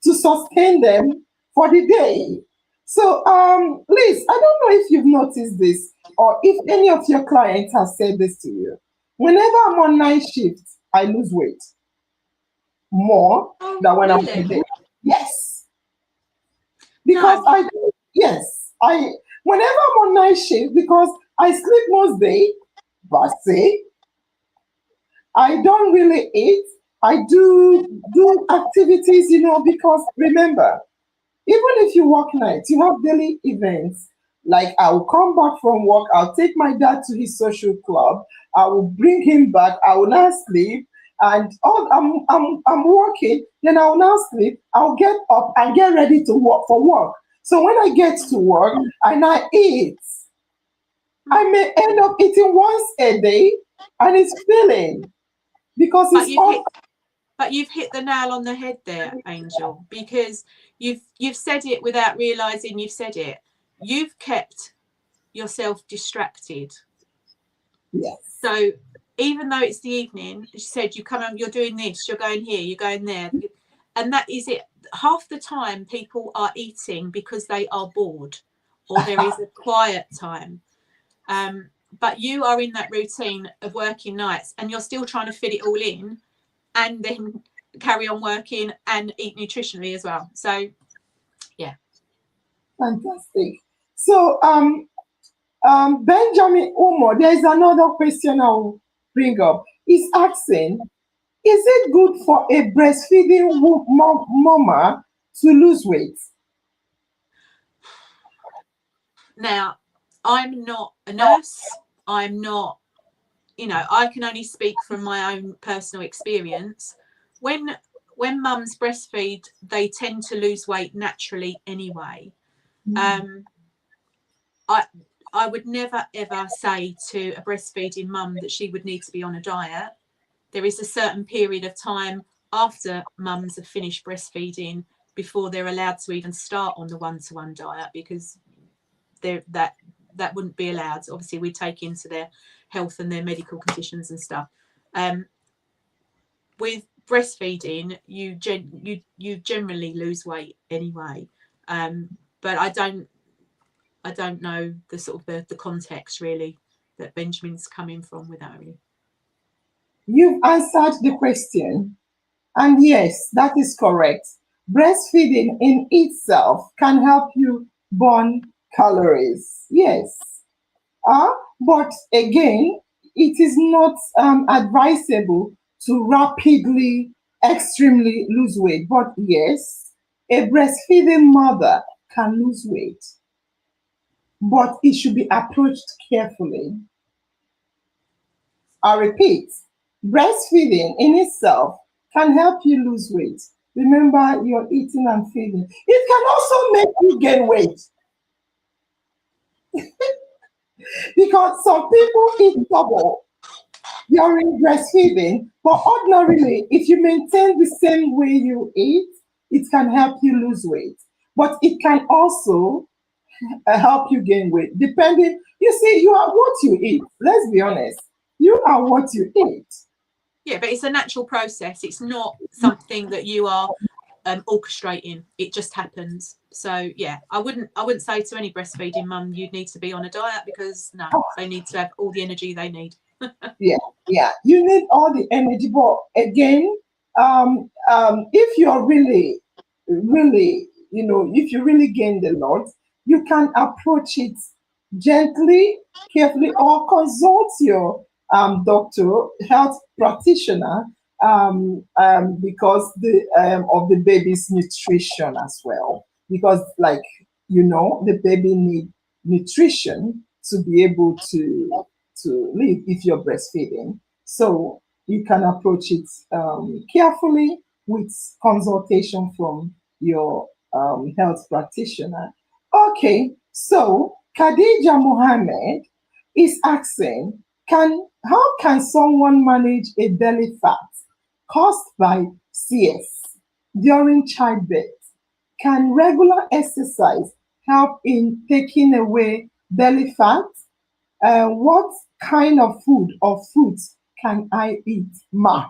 to sustain them for the day. So, Liz, I don't know if you've noticed this or if any of your clients have said this to you. Whenever I'm on night shift, I lose weight more Oh, than when I'm on the really? day. Yes, because No. I whenever I'm on night shift, because I sleep most day, but say I don't really eat. I do activities, because remember, even if you work nights, you have daily events. Like I will come back from work, I'll take my dad to his social club, I will bring him back, I will now sleep, and I'm working, then I will now sleep, I'll get up and get ready to work for work. So when I get to work and I eat, I may end up eating once a day and it's filling because But it's you've all hit but you've hit the nail on the head there, Angel, because you've said it without realizing you've said it. You've kept yourself distracted. yes. So even though it's the evening, she said you come on, you're doing this, you're going here, you're going there, and that is it. Half the time, people are eating because they are bored, or there is a quiet time. But you are in that routine of working nights, and you're still trying to fit it all in, and then carry on working and eat nutritionally as well. So, yeah. Fantastic. So Benjamin Umo, there is another question I'll bring up. He's asking, is it good for a breastfeeding mama to lose weight? Now, I'm not a nurse. I'm not, I can only speak from my own personal experience. When mums breastfeed, they tend to lose weight naturally anyway. Um, I I would never ever say to a breastfeeding mum that she would need to be on a diet. There is a certain period of time after mums have finished breastfeeding before they're allowed to even start on the one-to-one diet, because that wouldn't be allowed. Obviously, we take into their health and their medical conditions and stuff. With breastfeeding, you generally lose weight anyway. But I don't know the sort of the context really that Benjamin's coming from with that really. You've answered the question. And yes, that is correct. Breastfeeding in itself can help you burn calories. Yes. But again, it is not advisable to rapidly, extremely lose weight. But yes, a breastfeeding mother can lose weight, but it should be approached carefully. I repeat, breastfeeding in itself can help you lose weight. Remember, you're eating and feeding. It can also make you gain weight because some people eat double during breastfeeding, but ordinarily, if you maintain the same way you eat, it can help you lose weight. But it can also help you gain weight, depending. You see, you are what you eat. Let's be honest. You are what you eat. Yeah, but it's a natural process. It's not something that you are orchestrating. It just happens. So yeah, I wouldn't say to any breastfeeding mum you need to be on a diet, because no, they need to have all the energy they need. Yeah, you need all the energy, but again, if you're really, really, if you really gained a lot, you can approach it gently, carefully, or consult your doctor, health practitioner, because of the baby's nutrition as well. Because, like, the baby need nutrition to be able to live if you're breastfeeding. So you can approach it carefully with consultation from your health practitioner. Okay, so Khadija Mohammed is asking, how can someone manage a belly fat caused by CS during childbirth? Can regular exercise help in taking away belly fat? What kind of food or fruits can I eat, ma?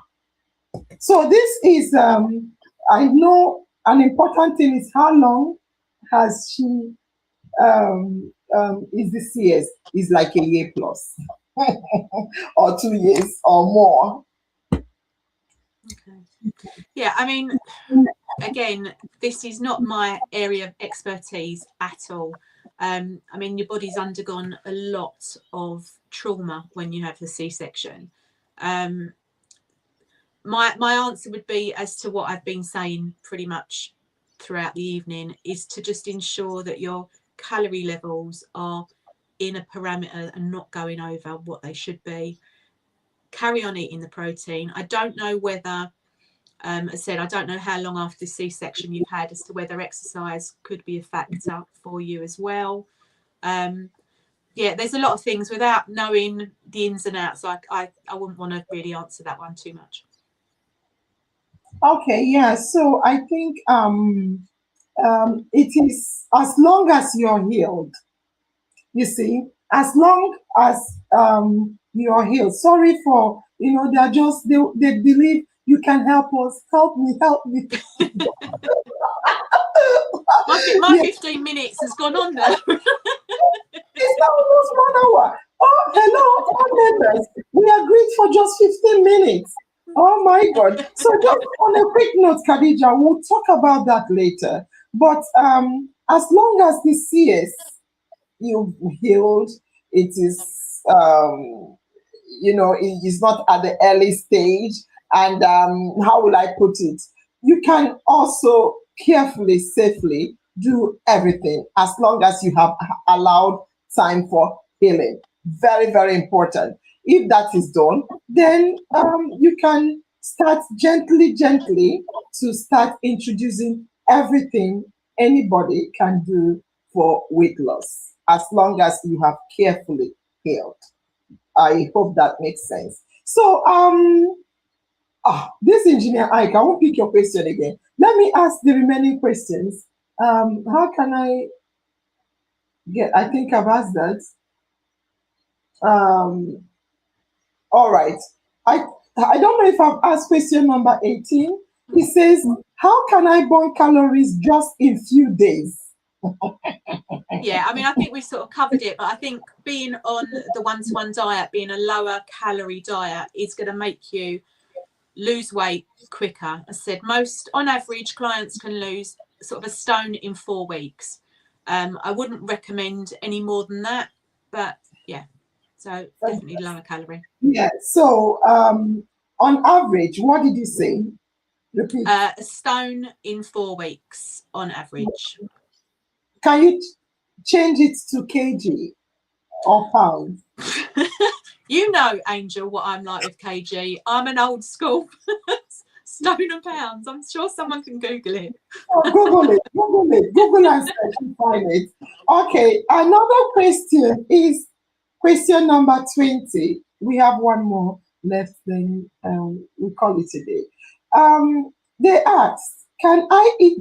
So this is, I know an important thing is how long has she, is the CS? Is like a year plus or 2 years or more. Okay. Yeah, I mean, again, this is not my area of expertise at all. I mean, your body's undergone a lot of trauma when you have the C-section. My answer would be, as to what I've been saying pretty much throughout the evening, is to just ensure that your calorie levels are in a parameter and not going over what they should be. Carry on eating the protein. I don't know whether, as I said, I don't know how long after the C-section you've had, as to whether exercise could be a factor for you as well. Yeah, there's a lot of things. Without knowing the ins and outs, I wouldn't want to really answer that one too much. Okay, yeah. So I think it is, as long as you're healed. You see, as long as you're healed. Sorry for, they're just, they believe you can help us. Help me, help me. My 15 minutes has gone on now. It's now almost 1 hour. Oh, hello, all members. We agreed for just 15 minutes. Oh my God. So just on a quick note, Khadija, we'll talk about that later. But as long as the CS you've healed, it is, it is not at the early stage. And how will I put it? You can also carefully, safely do everything as long as you have allowed time for healing. Very, very important. If that is done, then you can start gently to start introducing everything anybody can do for weight loss, as long as you have carefully healed. I hope that makes sense. So, this engineer Ike, I won't pick your question again. Let me ask the remaining questions. How can I I think I've asked that. All right. I don't know if I've asked question number 18. It says, how can I burn calories just in few days? Yeah, I mean, I think we sort of covered it, but I think being on the one-to-one diet, being a lower calorie diet, is going to make you lose weight quicker. I said, on average, clients can lose sort of a stone in 4 weeks. I wouldn't recommend any more than that, but yeah, so definitely lower calorie. Yeah, so on average, what did you say? Repeat. A stone in 4 weeks on average. Can you change it to kg or pounds? You know, Angel, what I'm like with KG. I'm an old school stone and pounds. I'm sure someone can Google it. Oh, Google and search and find it. Okay, another question is question number 20. We have one more left, then we call it a day. They ask, can I eat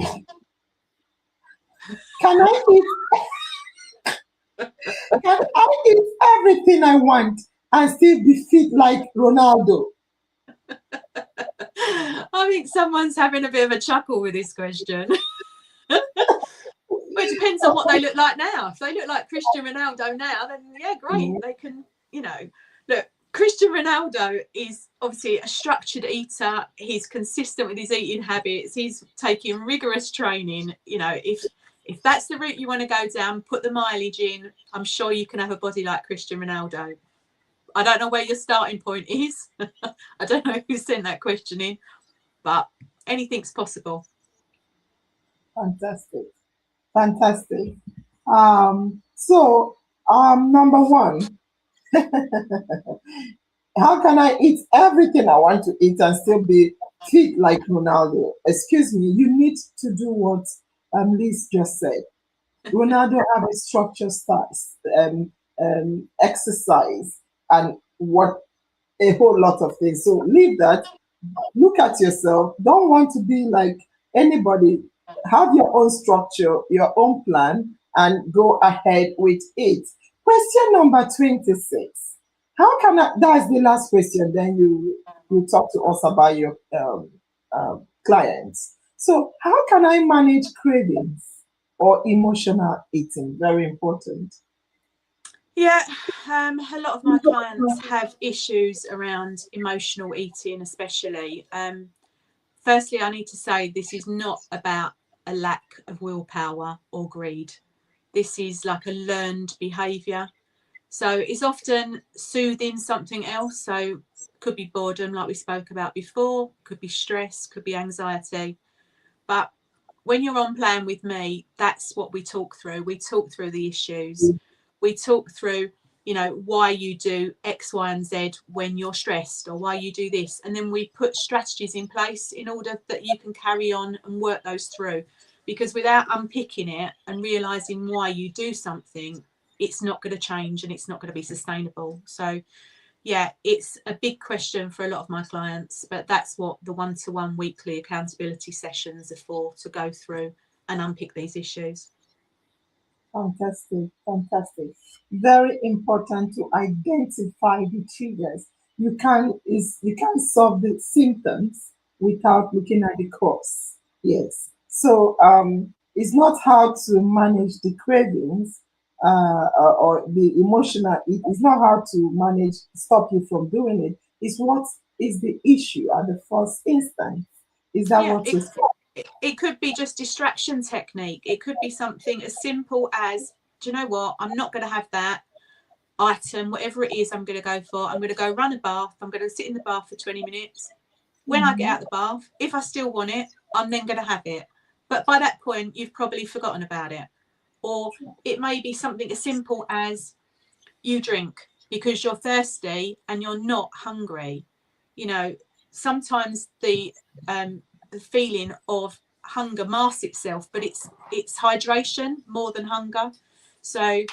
can I eat can I eat everything I want and still be fit like Ronaldo? I think someone's having a bit of a chuckle with this question. Well, it depends on what they look like now. If they look like Cristiano Ronaldo now, then yeah, great. They can, look, Cristiano Ronaldo is obviously a structured eater. He's consistent with his eating habits. He's taking rigorous training. If that's the route you want to go down, put the mileage in. I'm sure you can have a body like Cristiano Ronaldo. I don't know where your starting point is. I don't know who sent that question in, but anything's possible. Fantastic. So, number one, how can I eat everything I want to eat and still be fit like Ronaldo? Excuse me, you need to do what Liz just said. Ronaldo have a structured exercise and what a whole lot of things. So leave that. Look at yourself. Don't want to be like anybody. Have your own structure, your own plan, and go ahead with it. Question number 26. How can I? That's the last question. Then you talk to us about your clients. So how can I manage cravings or emotional eating? Very important. Yeah, a lot of my clients have issues around emotional eating, especially. Firstly, I need to say this is not about a lack of willpower or greed. This is like a learned behaviour. So it's often soothing something else. So could be boredom, like we spoke about before, could be stress, could be anxiety. But when you're on plan with me, that's what we talk through. We talk through the issues. We talk through, why you do X, Y, and Z when you're stressed, or why you do this. And then we put strategies in place in order that you can carry on and work those through. Because without unpicking it and realizing why you do something, it's not going to change and it's not going to be sustainable. So yeah, it's a big question for a lot of my clients, but that's what the one-to-one weekly accountability sessions are for, to go through and unpick these issues. Fantastic. Very important to identify the triggers. You can't solve the symptoms without looking at the cause. Yes. So it's not how to manage the cravings or the emotional. It's not how to stop you from doing it. It's what is the issue at the first instance. Is that what you're saying? It could be just distraction technique. It could be something as simple as, do you know what? I'm not going to have that item, whatever it is I'm going to go for. I'm going to go run a bath. I'm going to sit in the bath for 20 minutes. When I get out of the bath, if I still want it, I'm then going to have it. But by that point, you've probably forgotten about it. Or it may be something as simple as you drink because you're thirsty and you're not hungry. Sometimes the feeling of hunger masks itself, but it's hydration more than hunger. So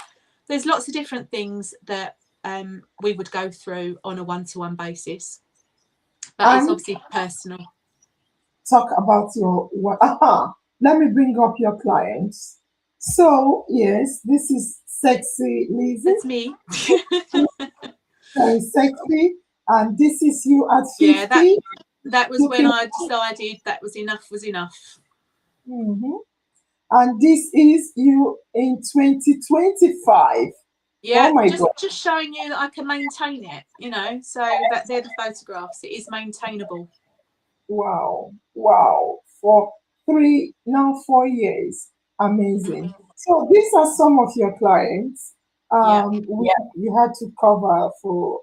there's lots of different things that we would go through on a one-to-one basis, but it's obviously personal. Talk about let me bring up your clients. So yes, this is sexy Lizzie. That's me. Very sexy. And this is you at 50. Yeah, that was when I decided that was enough. Mm-hmm. And this is you in 2025. Yeah, oh my God. Just showing you that I can maintain it, so that they're the photographs. It is maintainable. Wow. For 4 years. Amazing. So these are some of your clients. You had to cover for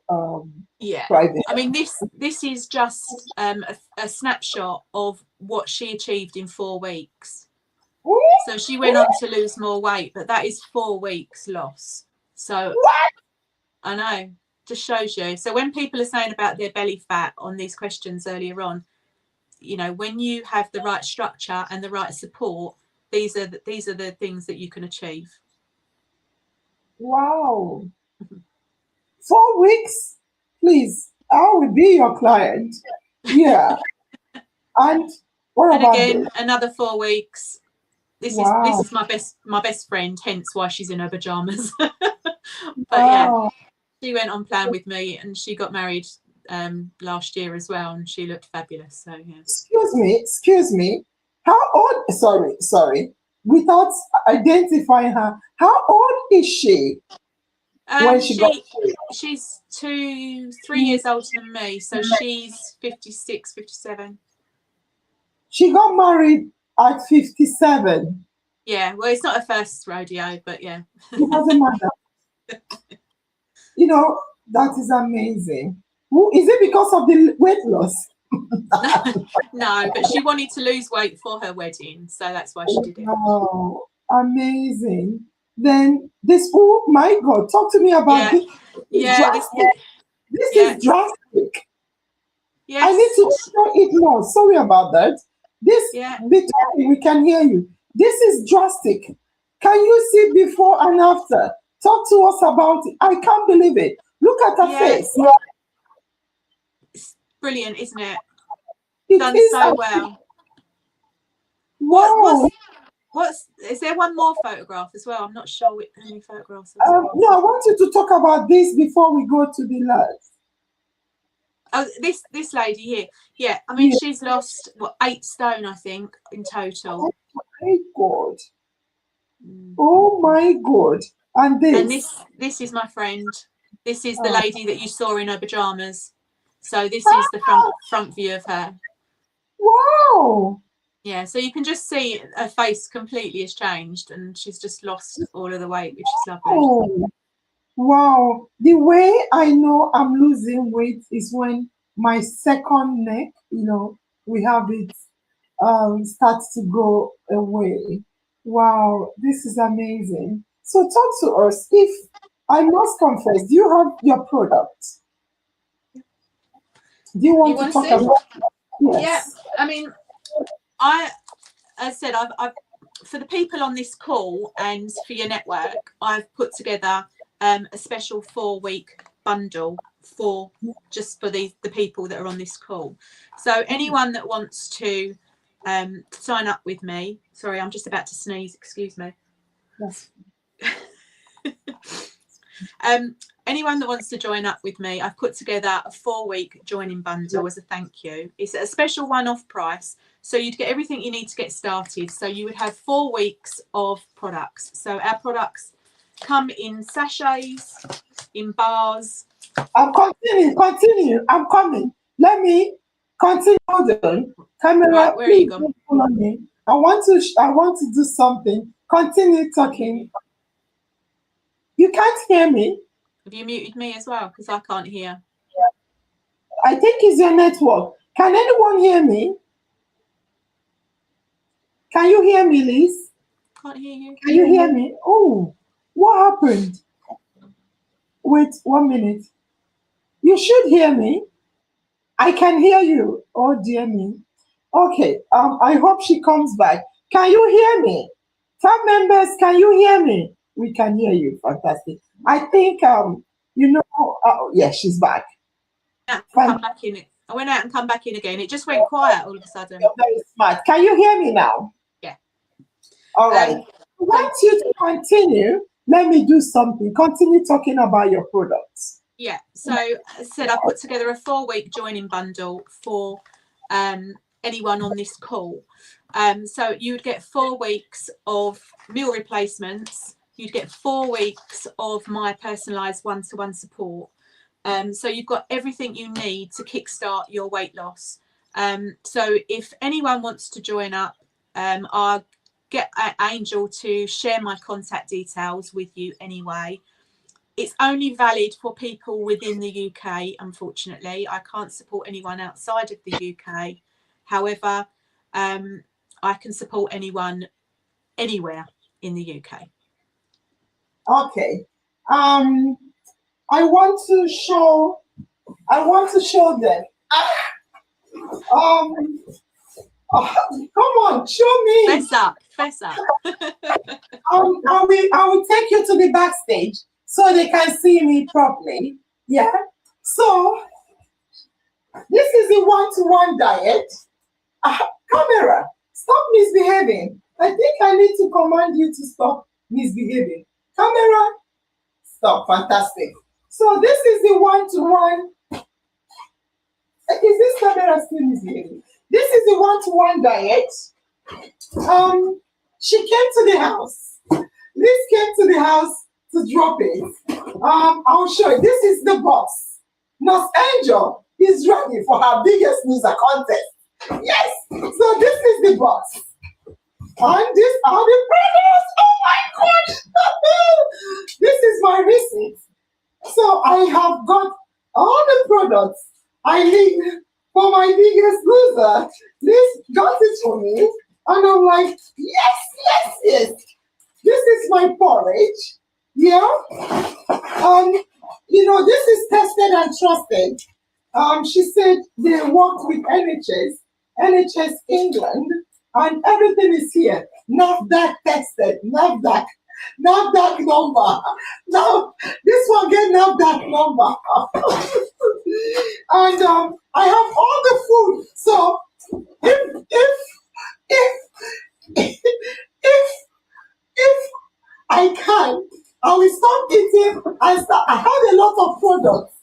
private. I mean, this is just a snapshot of what she achieved in 4 weeks. So she went on to lose more weight, but that is 4 weeks loss. So what? I know. just shows you. So when people are saying about their belly fat on these questions earlier on, you know, when you have the right structure and the right support, these are the things that you can achieve. Wow. 4 weeks, please. I will be your client. Yeah. And what And about again, this? another 4 weeks. This Wow. is my best friend, hence why she's in her pajamas. But yeah, Wow. she went on plan with me, and she got married last year as well, and she looked fabulous. So yeah. Excuse me. How old? Sorry. Without identifying her, how old is she when she got? She's 3 years older than me, so she's 56, 57. She got married at 57. Yeah, well, it's not her first rodeo, but yeah. It doesn't matter. You know, that is amazing. Is it because of the weight loss? No, but she wanted to lose weight for her wedding, so that's why she did it. Oh, amazing. Then this, oh my God, talk to me about this. This is drastic. Yes. I need to show it more. Sorry about that. This, we can hear you. This is drastic. Can you see before and after? Talk to us about it. I can't believe it. Look at her face. It's brilliant, isn't it? It Done is so well. Wow. Is there one more photograph as well? I'm not sure how many photographs. No, I want you to talk about this before we go to the last. Oh, this lady here. Yeah, I mean, she's lost 8 stone, I think, in total. Oh my God. Oh my God. And this is my friend. This is the lady that you saw in her pajamas. So this is the front view of her. Wow. Yeah, so you can just see her face completely has changed, and she's just lost all of the weight, which is lovely. Oh, wow. The way I know I'm losing weight is when my second neck, we have it starts to go away. Wow, this is amazing. So talk to us. If I must confess, do you have your product? Do you want to talk about? Yes. Yeah, I mean, as I said, I've for the people on this call and for your network, I've put together a special 4-week bundle for the people that are on this call. So anyone that wants to sign up with me, sorry, I'm just about to sneeze, excuse me. Yes. Anyone that wants to join up with me, I've put together a 4-week joining bundle as a thank you. It's a special one-off price, so you'd get everything you need to get started. So you would have 4 weeks of products. So our products come in sachets, in bars. Continue. I'm coming. Let me continue. Hold on. Camera, right, where please are you gone? follow me. I want to do something. Continue talking. You can't hear me. Have you muted me as well? Because I can't hear. I think it's your network. Can anyone hear me? Can you hear me, Liz? Can't hear you. Can you hear me? Oh, what happened? Wait 1 minute. You should hear me. I can hear you. Oh dear me. Okay. I hope she comes back. Can you hear me? Club members, can you hear me? We can hear you. Fantastic. I think yeah, she's back. Come back in. I went out and come back in again. It just went quiet all of a sudden. You're very smart. Can you hear me now? Yeah. All right. I want you to continue. Let me do something. Continue talking about your products. Yeah. So as I said, I put together a 4-week joining bundle for anyone on this call. So you would get 4 weeks of meal replacements. You'd get 4 weeks of my personalised one-to-one support. So you've got everything you need to kickstart your weight loss. So if anyone wants to join up, I'll get Angel to share my contact details with you anyway. It's only valid for people within the UK, unfortunately. I can't support anyone outside of the UK. However, I can support anyone anywhere in the UK. Okay. I want to show them. Come on, show me. Fess up. I will take you to the backstage so they can see me properly. Yeah. So this is the one-to-one diet. Camera, stop misbehaving. I think I need to command you to stop misbehaving. Camera, stop. Fantastic. So this is the one-to-one. Is this camera still misbehaving? This is the one-to-one diet. She came to the house. Liz came to the house to drop it. I'll show you. This is the box. Nurse Angel is ready for her biggest loser contest. Yes. So this is the box. And these are the products. Oh my God. This is my receipt. So I have got all the products I need for my biggest loser. Liz got it for me. And I'm like, yes. This is my porridge. Yeah. This is tested and trusted. She said they worked with NHS England, and everything is here. NAFDAC tested, NAFDAC number. Now, this one get NAFDAC number. And I have all the food. So if I can, I will stop eating and start. I have a lot of products.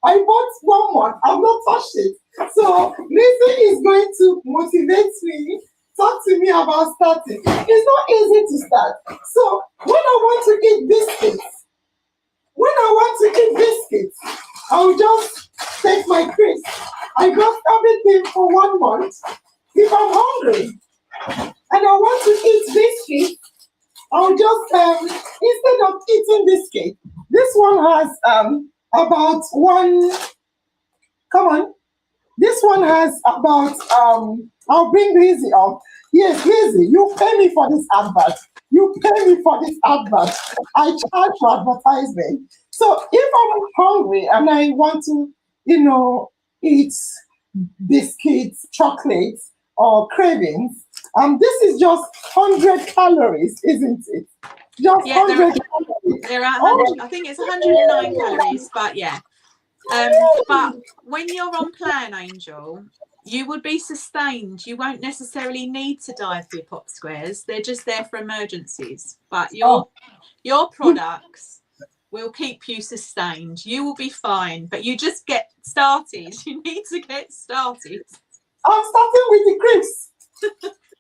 I bought 1 month. I've not touched it. So Lizzie is going to motivate me, talk to me about starting. It's not easy to start. So when I want to eat biscuits, I'll just take my crisp. I got everything for 1 month. If I'm hungry and I want to eat biscuits, I'll just instead of eating biscuit, this one has about one. Come on, this one has about. I'll bring Lizzie up. Yes, Lizzie, you pay me for this advert. I charge for advertisement. So if I'm hungry and I want to, eat biscuits, chocolates, or cravings, this is just 100 calories, isn't it? Just 100 calories. There are 100, I think it's 109 calories, but yeah. But when you're on plan, Angel, you would be sustained. You won't necessarily need to dive for your pop squares. They're just there for emergencies. But your products will keep you sustained. You will be fine. But you just get started. You need to get started. I'm starting with the crisps.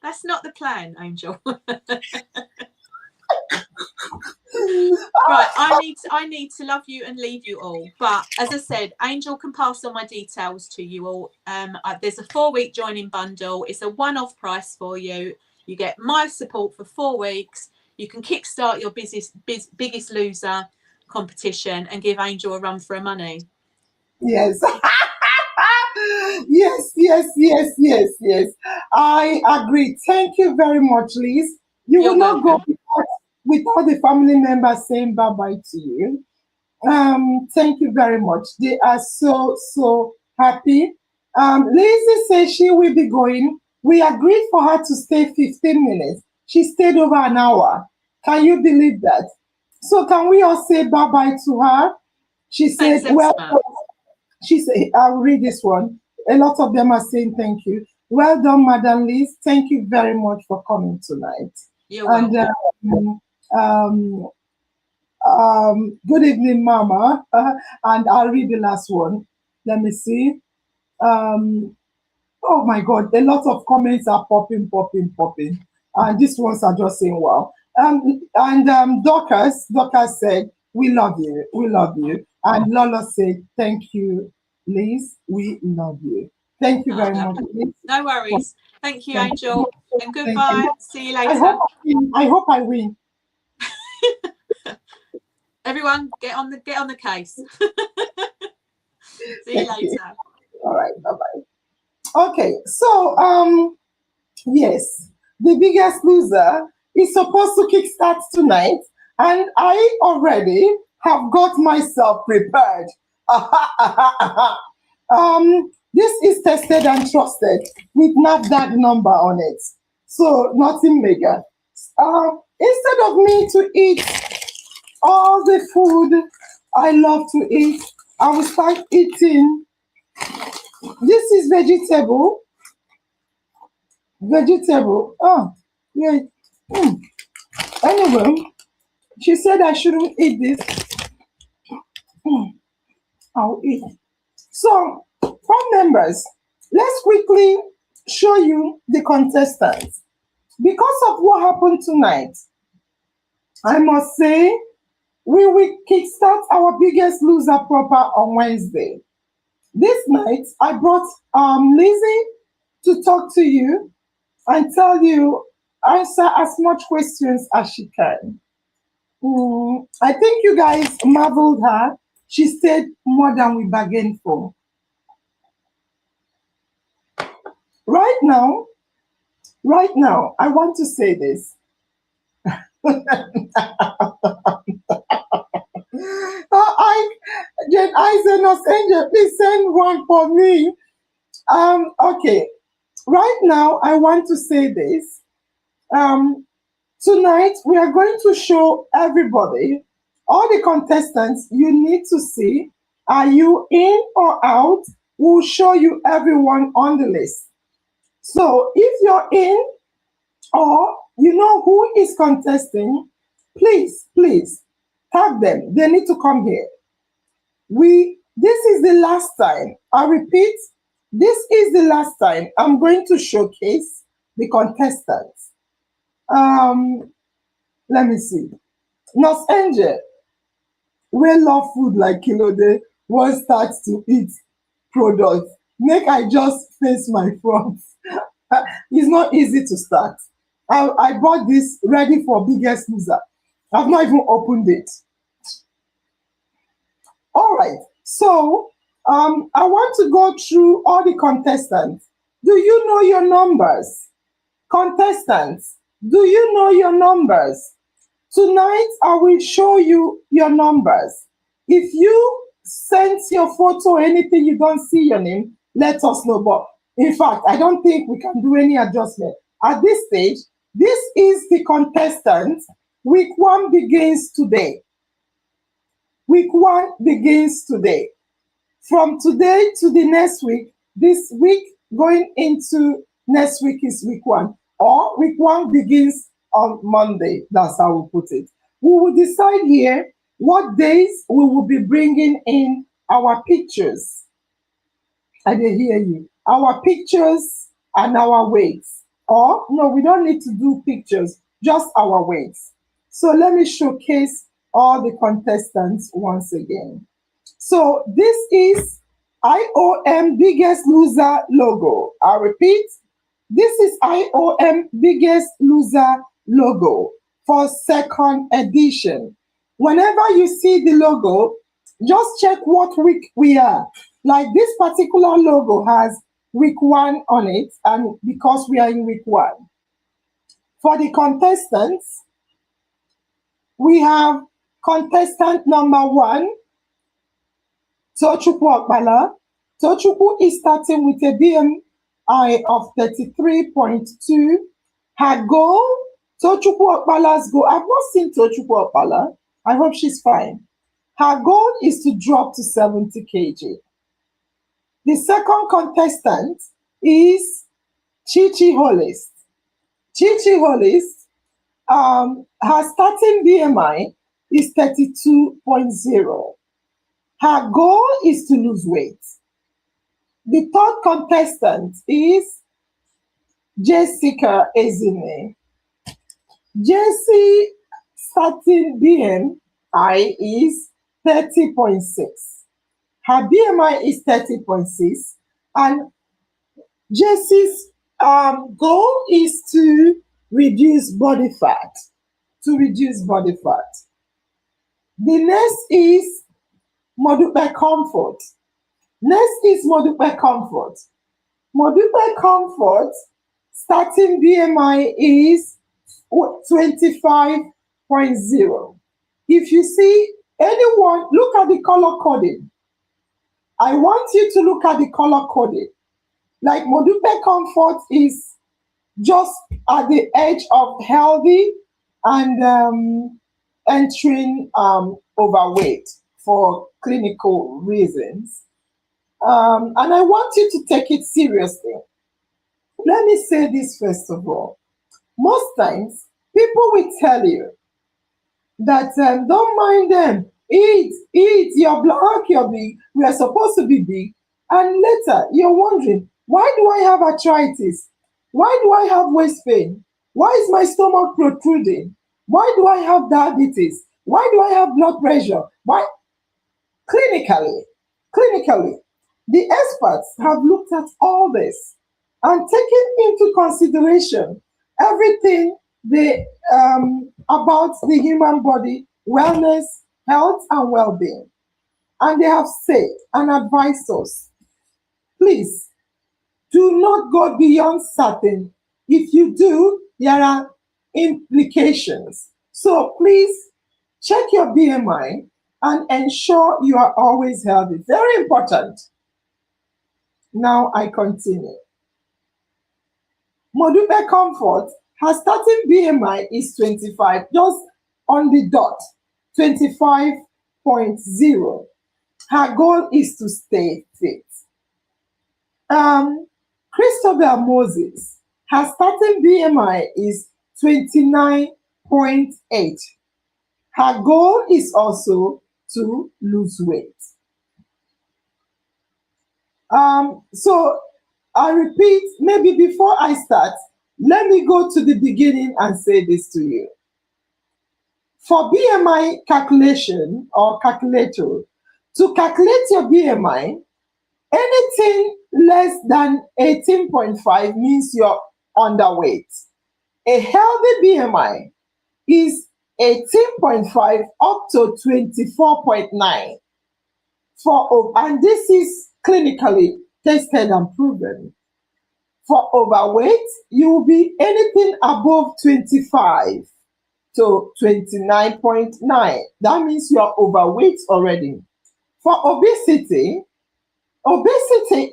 That's not the plan, Angel. Right, I need to love you and leave you all. But as I said, Angel can pass on my details to you all. There's a 4-week joining bundle. It's a one-off price for you. You get my support for 4 weeks. You can kickstart your biggest loser competition and give Angel a run for her money. Yes. yes. I agree. Thank you very much, Liz. You're will not welcome. Go without the family members saying bye-bye to you. Thank you very much. They are so happy. Lizzie says she will be going. We agreed for her to stay 15 minutes. She stayed over an hour. Can you believe that? So can we all say bye-bye to her? She said, she said, I'll read this one. A lot of them are saying thank you. Well done, Madam Liz. Thank you very much for coming tonight. You're welcome. Good evening, Mama. And I'll read the last one. Let me see. Oh my God, a lot of comments are popping. And these ones are just saying wow. Dorcas said, we love you. And Lola said, thank you, Liz. We love you. Thank you very much, Liz. No worries. Thank you, Angel. And goodbye. See you later. I hope I win. Everyone, get on the case. See you later. All right, bye-bye. Okay, so yes, the biggest loser is supposed to kickstart tonight, and I already have got myself prepared. This is tested and trusted with NAFDAC number on it. So nothing mega. Instead of me to eat all the food I love to eat, I will start eating. This is vegetable. Vegetable. Oh, yeah. Anyway, she said I shouldn't eat this. I'll eat. So, fun members, let's quickly show you the contestants. Because of what happened tonight, I must say, we will kickstart our biggest loser proper on Wednesday. This night, I brought Lizzie to talk to you and tell you, answer as much questions as she can. I think you guys marveled her. She stayed more than we bargained for. Right now, I want to say this. Jen Eisenos Angel, please send one for me. Okay. Right now, I want to say this. Tonight, we are going to show everybody, all the contestants you need to see. Are you in or out? We'll show you everyone on the list. So if you're in or you know who is contesting, please tag them. They need to come here. This is the last time. I repeat, this is the last time I'm going to showcase the contestants. Let me see. Nos Angel, we love food like Kilode, one starts to eat products. Make I just face my front. It's not easy to start. I bought this ready for biggest loser. I've not even opened it. All right. So I want to go through all the contestants. Do you know your numbers? Contestants, do you know your numbers? Tonight, I will show you your numbers. If you send your photo or anything, you don't see your name, let us know. But in fact, I don't think we can do any adjustment. At this stage, this is the contestant. Week 1 begins today. Week 1 begins today. From today to the next week, this week going into next week is week 1. Or week 1 begins on Monday. That's how we put it. We will decide here what days we will be bringing in our pictures. I didn't hear you. Our pictures and our weights. Or, no, we don't need to do pictures, just our weights. So let me showcase all the contestants once again. So this is IOM Biggest Loser logo. I repeat, this is IOM Biggest Loser logo for 2nd edition. Whenever you see the logo, just check what week we are. Like this particular logo has week 1 on it, and because we are in week 1. For the contestants, we have contestant number 1, Tochukwu Okpala. Tochukwu is starting with a BMI of 33.2. Her goal, Tochukwu Okpala's goal, I've not seen Tochukwu Okpala. I hope she's fine. Her goal is to drop to 70 kg. The second contestant is Chichi Holist. Chichi Holist, her starting BMI is 32.0. Her goal is to lose weight. The third contestant is Jessica Ezine. Jessie starting BMI is 30.6. Her BMI is 30.6, and Jessie's goal is to reduce body fat. The next is Modupe Comfort. Modupe Comfort starting BMI is 25.0. If you see Anyone, look at the color coding. I want you to look at the color coding. Like Modupe Comfort is just at the edge of healthy and entering overweight for clinical reasons. And I want you to take it seriously. Let me say this first of all. Most times, people will tell you that don't mind them, eat, you're black, you're big, we are supposed to be big. And later, you're wondering, why do I have arthritis? Why do I have waist pain? Why is my stomach protruding? Why do I have diabetes? Why do I have blood pressure? Why? Clinically, the experts have looked at all this and taken into consideration everything about the human body, wellness, health, and well-being. And they have said and advised us, please do not go beyond certain. If you do, there are implications. So please check your BMI and ensure you are always healthy. Very important. Now I continue. Modupe Comfort, her starting BMI is 25, just on the dot, 25.0. Her goal is to stay fit. Christabel Moses, her starting BMI is 29.8. Her goal is also to lose weight. So I repeat, maybe before I start, let me go to the beginning and say this to you. For BMI calculation or calculator, to calculate your BMI, anything less than 18.5 means you're underweight. A healthy BMI is 18.5 up to 24.9. And this is clinically tested and proven. For overweight, you will be anything above 25 to 29.9. That means you are overweight already. For obesity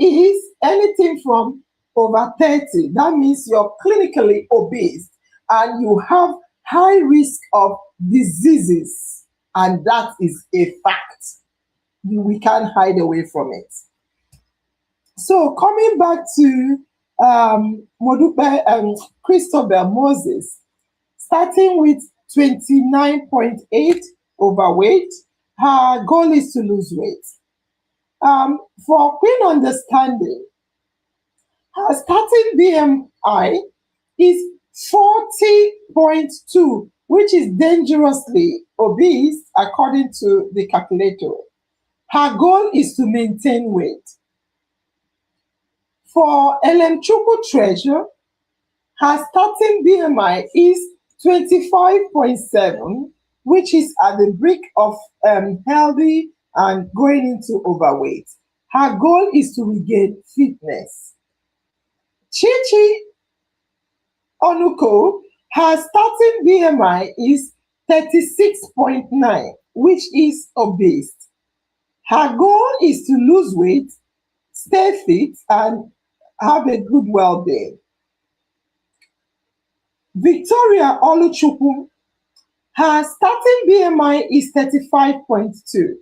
is anything from over 30. That means you're clinically obese and you have high risk of diseases. And that is a fact. We can't hide away from it. So coming back to Christabel Moses, starting with 29.8 overweight, her goal is to lose weight. For Queen Understanding, her starting BMI is 40.2, which is dangerously obese according to the calculator. Her goal is to maintain weight. For Ellen Chukwu Treasure, her starting BMI is 25.7, which is at the brink of healthy and going into overweight. Her goal is to regain fitness. Chichi Onuko, her starting BMI is 36.9, which is obese. Her goal is to lose weight, stay fit, and have a good well-being. Victoria Oluchukwu, her starting BMI is 35.2.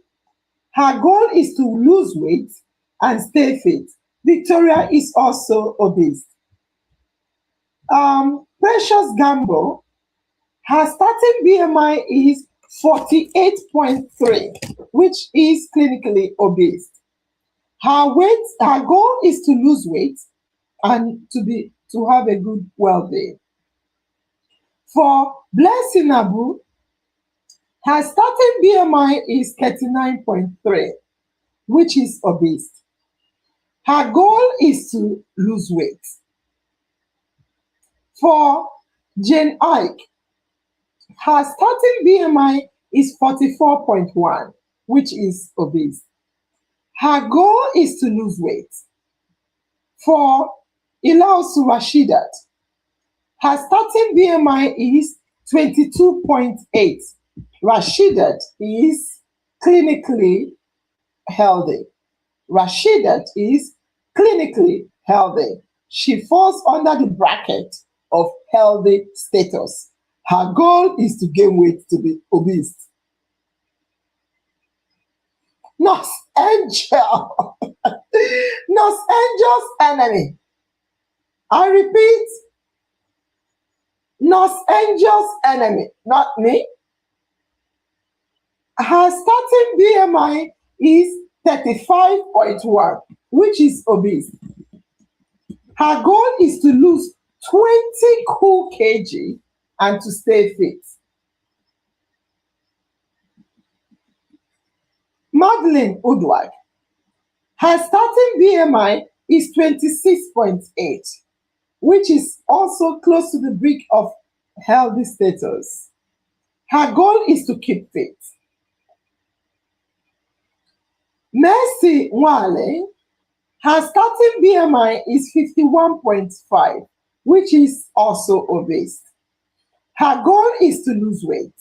Her goal is to lose weight and stay fit. Victoria is also obese. Precious Gamble, her starting BMI is 48.3, which is clinically obese. Her goal is to lose weight and to have a good well-being. For Blessing Abu, her starting BMI is 39.3, which is obese. Her goal is to lose weight. For Jane Ike, her starting BMI is 44.1, which is obese. Her goal is to lose weight. For Ilausu Rashidat, her starting BMI is 22.8. Rashidat is clinically healthy. Rashidat is clinically healthy. She falls under the bracket of healthy status. Her goal is to gain weight to be obese. Nurse Angel. Nurse Angel's enemy. I repeat, Nurse Angel's enemy, not me. Her starting BMI is 35.1, which is obese. Her goal is to lose 20 cool kg and to stay fit. Madeline Udwag. Her starting BMI is 26.8, which is also close to the brink of healthy status. Her goal is to keep fit. Mercy Wale, her starting BMI is 51.5, which is also obese. Her goal is to lose weight.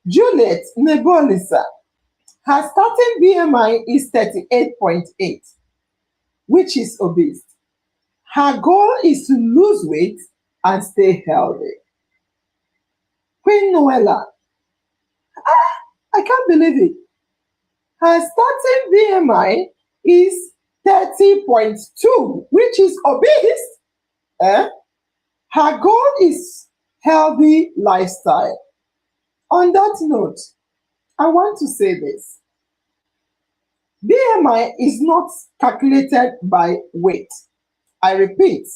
Juliet Nebolisa, her starting BMI is 38.8, which is obese. Her goal is to lose weight and stay healthy. Queen Noella, I can't believe it. Her starting BMI is 30.2, which is obese. Her goal is healthy lifestyle. On that note, I want to say this. BMI is not calculated by weight. I repeat,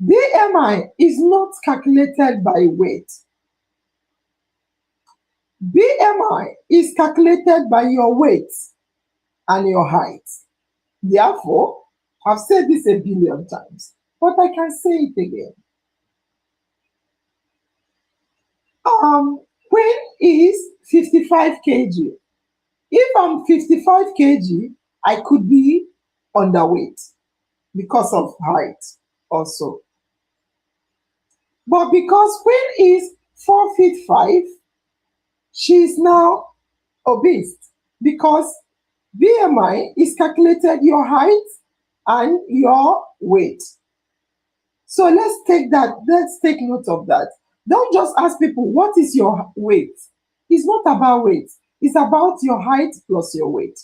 BMI is not calculated by weight. BMI is calculated by your weight and your height. Therefore, I've said this a billion times, but I can say it again. Queen is 55 kg. If I'm 55 kg, I could be underweight because of height also. But because Queen is 4 feet 5, she's now obese because BMI is calculated your height and your weight. So let's take note of that. Don't just ask people, what is your weight? It's not about weight. It's about your height plus your weight.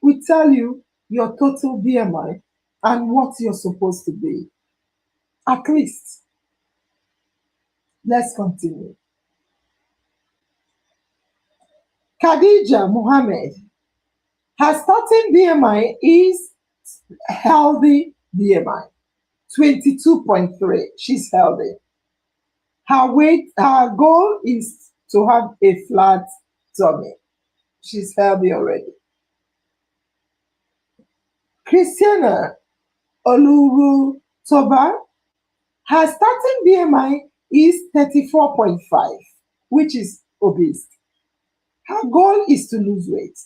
We tell you your total BMI and what you're supposed to be. At least. Let's continue. Khadija Mohammed. Her starting BMI is healthy BMI, 22.3. She's healthy. Her goal is to have a flat tummy. She's healthy already. Christiana Oluru Toba, her starting BMI is 34.5, which is obese. Her goal is to lose weight.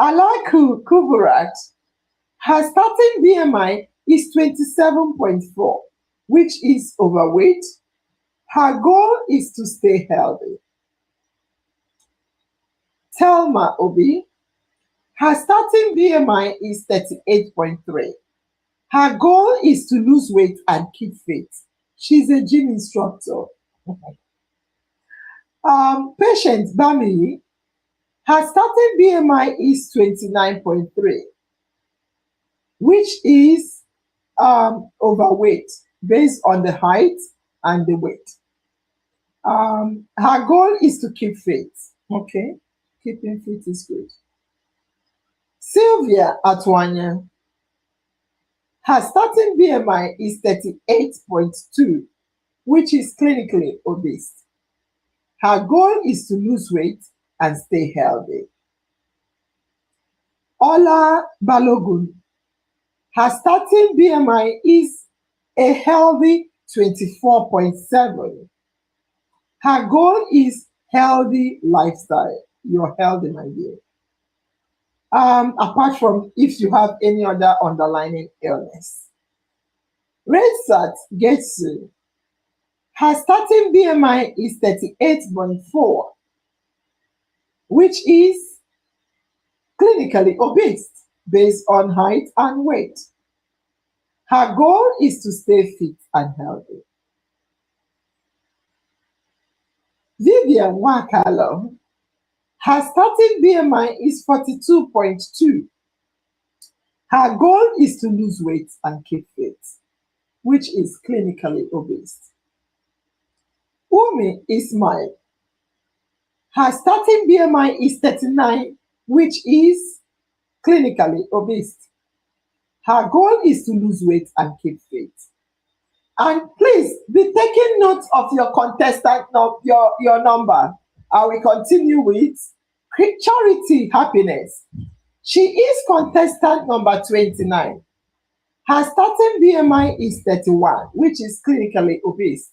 Alaku Kuburat, her starting BMI is 27.4, which is overweight. Her goal is to stay healthy. Telma Obi, her starting BMI is 38.3. Her goal is to lose weight and keep fit. She's a gym instructor. Patient Bami, her starting BMI is 29.3, which is overweight based on the height and the weight. Her goal is to keep fit. Okay, keeping fit is good. Sylvia Atwanya, her starting BMI is 38.2, which is clinically obese. Her goal is to lose weight and stay healthy. Ola Balogun, her starting BMI is a healthy 24.7. Her goal is healthy lifestyle. You're healthy, my dear. Apart from if you have any other underlying illness. Redsat Getsu, her starting BMI is 38.4, which is clinically obese based on height and weight. Her goal is to stay fit and healthy. Vivian Wakalo, her starting BMI is 42.2. Her goal is to lose weight and keep fit, which is clinically obese. Umi Ismail, her starting BMI is 39, which is clinically obese. Her goal is to lose weight and keep fit. And please be taking note of your contestant, your number. I will continue with Charity Happiness. She is contestant number 29. Her starting BMI is 31, which is clinically obese.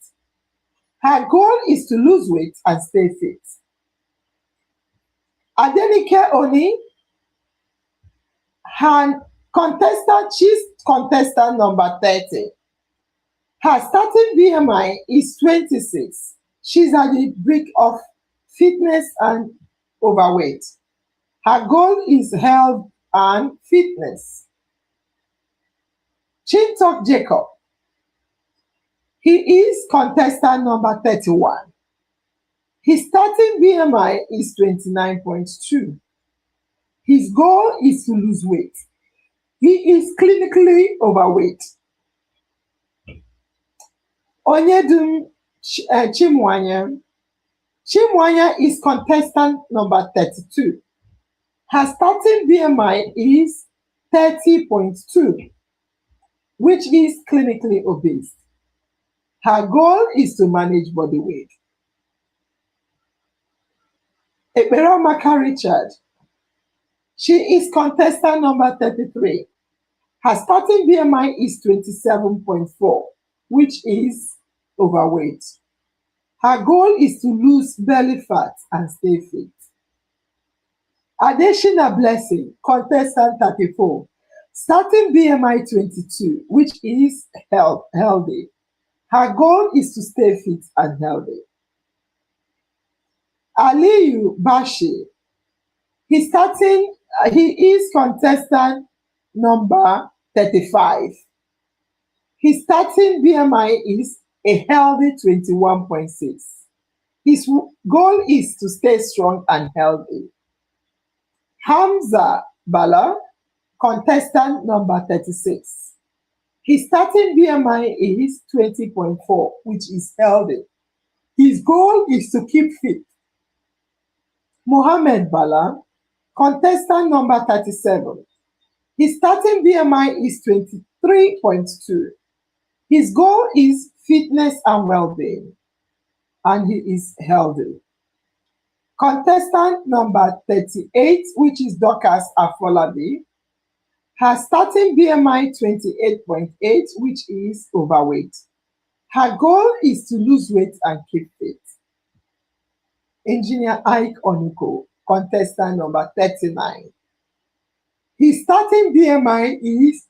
Her goal is to lose weight and stay fit. Adenike Oni, she's contestant number 30. Her starting BMI is 26. She's at the brink of fitness and overweight. Her goal is health and fitness. Chintok Jacob. He is contestant number 31. His starting BMI is 29.2. His goal is to lose weight. He is clinically overweight. Onyedum Chimwanya. Chimwanya is contestant number 32. Her starting BMI is 30.2, which is clinically obese. Her goal is to manage body weight. Eberamaka Richard. She is contestant number 33. Her starting BMI is 27.4, which is overweight. Her goal is to lose belly fat and stay fit. Adeshina Blessing, contestant 34. Starting BMI 22, which is healthy. Her goal is to stay fit and healthy. Aliyu Bashi, he is contestant number 35. His starting BMI is a healthy 21.6. His goal is to stay strong and healthy. Hamza Bala, contestant number 36. His starting BMI is 20.4, which is healthy. His goal is to keep fit. Mohammed Bala, contestant number 37. His starting BMI is 23.2. His goal is fitness and well-being, and he is healthy. Contestant number 38, which is Dorcas Afolabi, her starting BMI 28.8, which is overweight. Her goal is to lose weight and keep fit. Engineer Ike Onuko, contestant number 39. His starting BMI is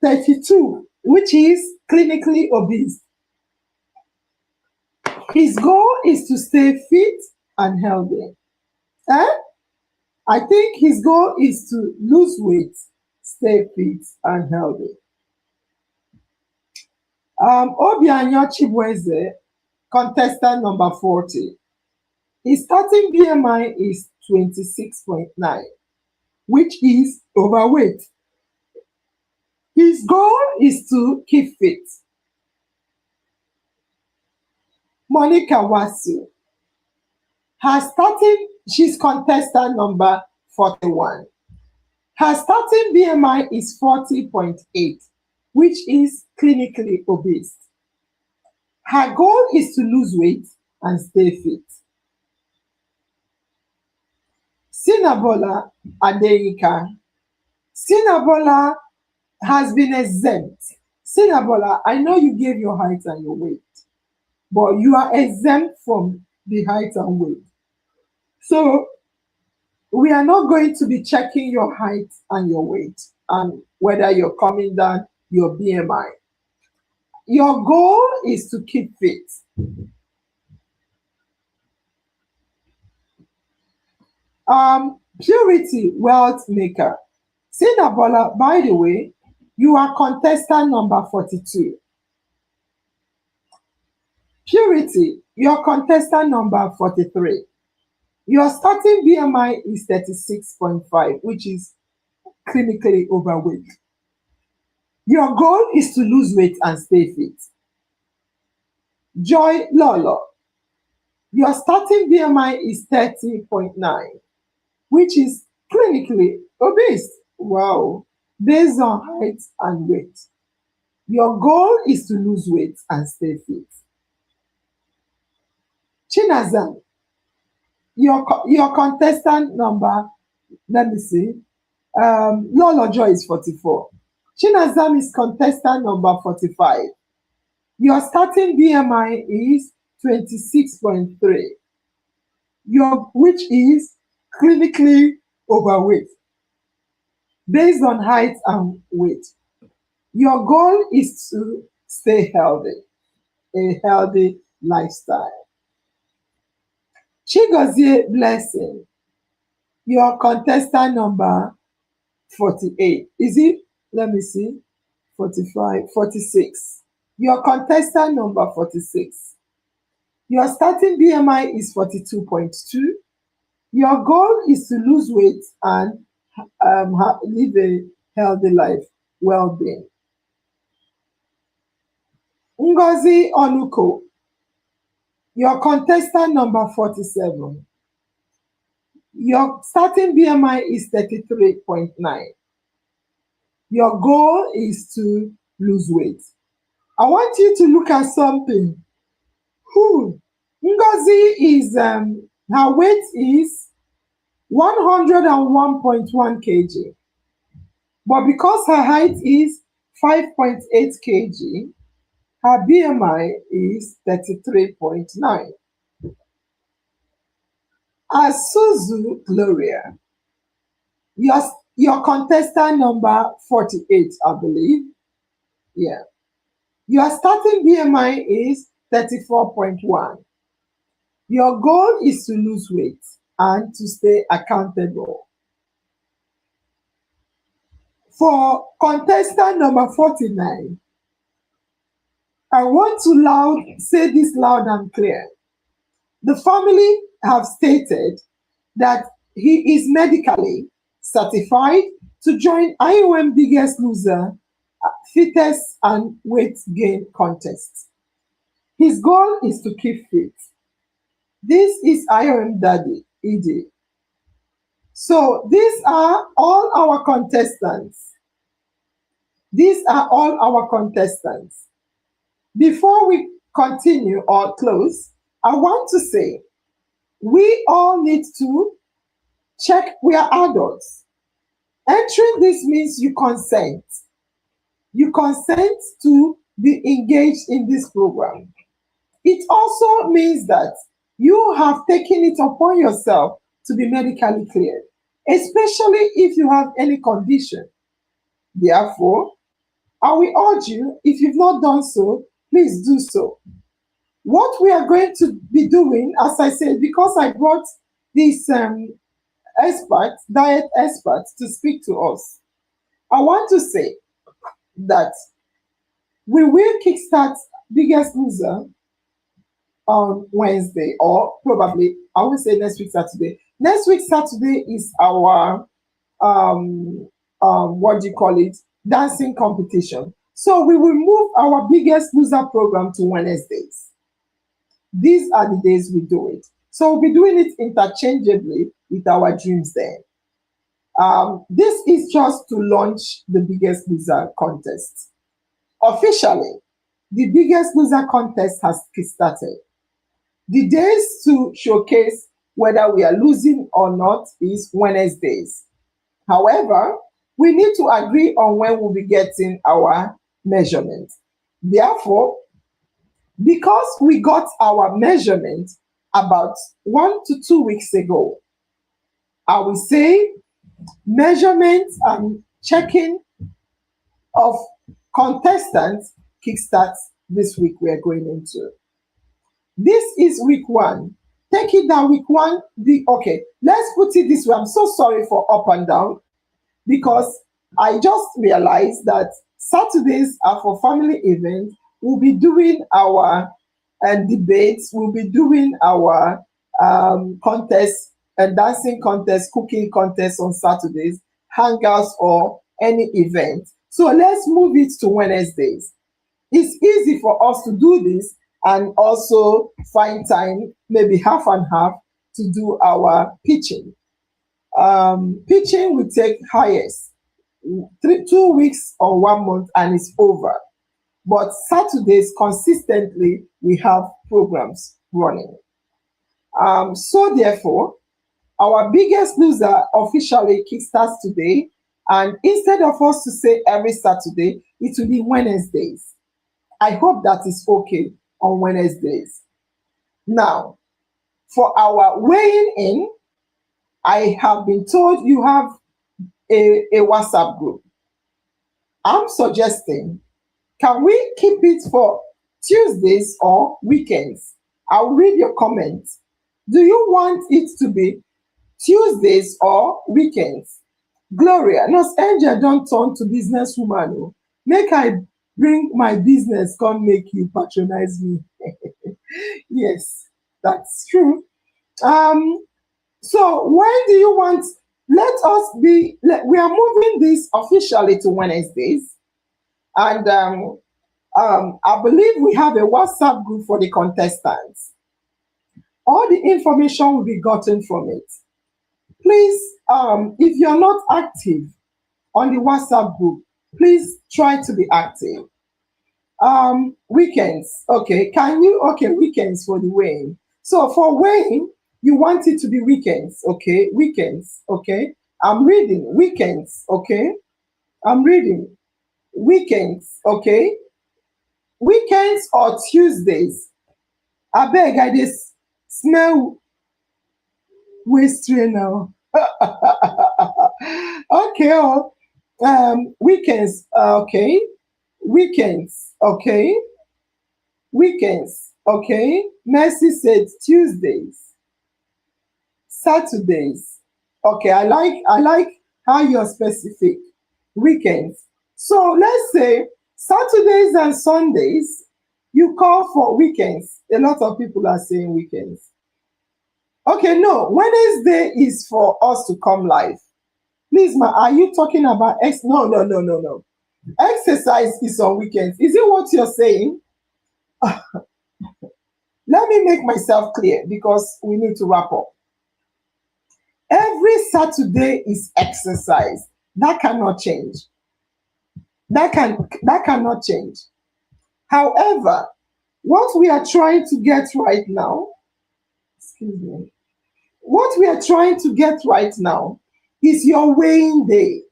32, which is clinically obese. His goal is to stay fit and healthy. I think his goal is to lose weight, stay fit and healthy. Obianyo Chibweze, contestant number 40. His starting BMI is 26.9, which is overweight. His goal is to keep fit. Monica Wasu, she's contestant number 41. Her starting BMI is 40.8, which is clinically obese. Her goal is to lose weight and stay fit. Sinabola Adeyika. Sinabola has been exempt. Sinabola, I know you gave your height and your weight, but you are exempt from the height and weight. So we are not going to be checking your height and your weight and whether you're coming down your BMI. Your goal is to keep fit. Purity Wealth Maker. Sinabola, by the way, you are contestant number 42. Purity, your contestant number 43. Your starting BMI is 36.5, which is clinically overweight. Your goal is to lose weight and stay fit. Joy Lolo, your starting BMI is 30.9, which is clinically obese. Wow. Based on height and weight. Your goal is to lose weight and stay fit. Chinazam, your contestant number, let me see. Lolo Joy is 44. Chinazam is contestant number 45. Your starting BMI is 26.3, which is clinically overweight based on height and weight. Your goal is to stay healthy, a healthy lifestyle. Chigozie Blessing, your contestant number 48. Is it? Let me see. 45, 46. Your contestant number 46. Your starting BMI is 42.2. Your goal is to lose weight and live a healthy life, well-being. Ngozi Onuko, your contestant number 47. Your starting BMI is 33.9. Your goal is to lose weight. I want you to look at something. Ngozi is, her weight is 101.1 kg. But because her height is 5.8 kg, her BMI is 33.9. Asuzu Gloria, your contestant number 48, I believe. Yeah. Your starting BMI is 34.1. Your goal is to lose weight and to stay accountable. For contestant number 49, I want to say this loud and clear. The family have stated that he is medically certified to join IOM Biggest Loser Fitness and Weight Gain Contest. His goal is to keep fit. This is IOM Daddy, ED. So these are all our contestants. These are all our contestants. Before we continue or close, I want to say we all need to check we are adults. Entering this means you consent. You consent to be engaged in this program. It also means that you have taken it upon yourself to be medically cleared, especially if you have any condition. Therefore, I will urge you, if you've not done so, please do so. What we are going to be doing, as I said, because I brought these diet experts to speak to us, I want to say that we will kickstart Biggest Loser on Wednesday, or probably, I will say next week Saturday. Next week Saturday is our, dancing competition. So we will move our Biggest Loser program to Wednesdays. These are the days we do it. So we'll be doing it interchangeably with our dreams then. This is just to launch the Biggest Loser contest. Officially, the Biggest Loser contest has started. The days to showcase whether we are losing or not is Wednesdays. However, we need to agree on when we'll be getting our measurement. Therefore, because we got our measurement about 1 to 2 weeks ago, I will say measurements and checking of contestants kickstarts this week we are going into. This is week 1. take it that week one, okay, let's put it this way. I'm so sorry for up and down, because I just realized that Saturdays are for family events. We'll be doing our debates, we'll be doing our contests and dancing contests, cooking contests on Saturdays, hangouts, or any event. So let's move it to Wednesdays. It's easy for us to do this and also find time, maybe half and half, to do our pitching. Pitching will take highest 2 weeks or 1 month and it's over. But Saturdays, consistently, we have programs running. So therefore, our biggest loser officially kickstarts today. And instead of us to say every Saturday, it will be Wednesdays. I hope that is okay on Wednesdays. Now, for our weighing in, I have been told you have a WhatsApp group. I'm suggesting, can we keep it for Tuesdays or weekends? I'll read your comments. Do you want it to be Tuesdays or weekends? Gloria, no, Angel don't turn to businesswoman. Oh. Make I bring my business, come make you patronize me. Yes, that's true. So when do you want, we are moving this officially to Wednesdays. And I believe we have a WhatsApp group for the contestants. All the information will be gotten from it. Please, if you're not active on the WhatsApp group, please try to be active. Weekends, okay. Weekends for the weighing. So for weighing, you want it to be weekends, okay? Weekends, okay? I'm reading weekends, okay? I'm reading weekends, okay? Weekends or Tuesdays. I beg, I just smell waste now. Okay, weekends, okay? Weekends, okay? Weekends, okay? Mercy said Tuesdays. Saturdays. Okay, I like how you're specific. Weekends. So let's say Saturdays and Sundays, you call for weekends. A lot of people are saying weekends. Okay, no, Wednesday is for us to come live. Please, are you talking about No. Exercise is on weekends. Is it what you're saying? Let me make myself clear because we need to wrap up. Every Saturday is exercise. That cannot change. That cannot change. However, what we are trying to get right now, what we are trying to get right now is your weighing day.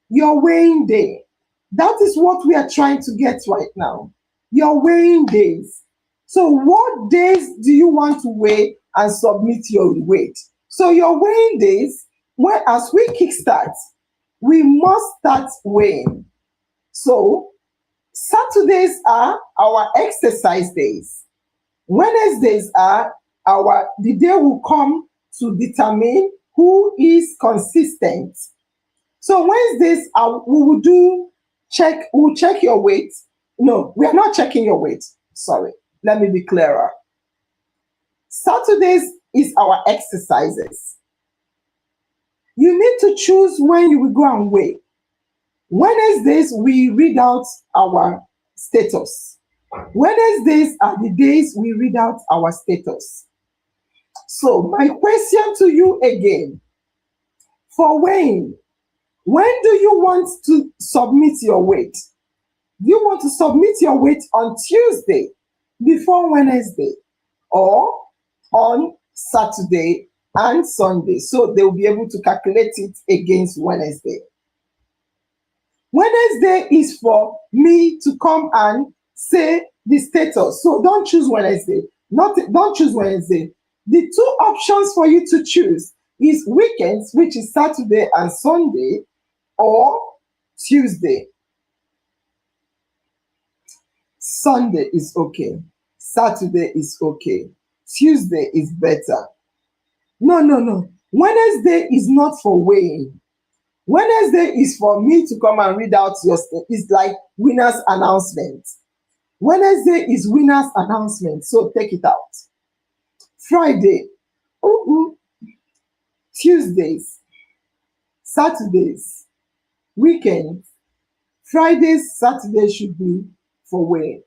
Your weighing day. That is what we are trying to get right now. Your weighing days. So what days do you want to weigh and submit your weight? So your weighing days, as we kickstart, we must start weighing. So Saturdays are our exercise days. Wednesdays are the day will come to determine who is consistent. So Wednesdays we'll check your weight. No, we are not checking your weight. Sorry, let me be clearer. Saturdays is our exercises. You need to choose when you will go and weigh. Wednesdays, we read out our status. Wednesdays are the days we read out our status. So my question to you again, for weighing, when do you want to submit your weight? Do you want to submit your weight on Tuesday before Wednesday or on Saturday and Sunday? So they'll be able to calculate it against Wednesday. Wednesday is for me to come and say the status. So don't choose Wednesday. Don't choose Wednesday. The two options for you to choose is weekends, which is Saturday and Sunday, or Tuesday. Sunday is okay. Saturday is okay. Tuesday is better. No. Wednesday is not for weighing. Wednesday is for me to come and read out your stuff. It's like winner's announcement. Wednesday is winner's announcement, so take it out. Friday, Tuesdays, Saturdays, weekends. Fridays, Saturday should be for weighing.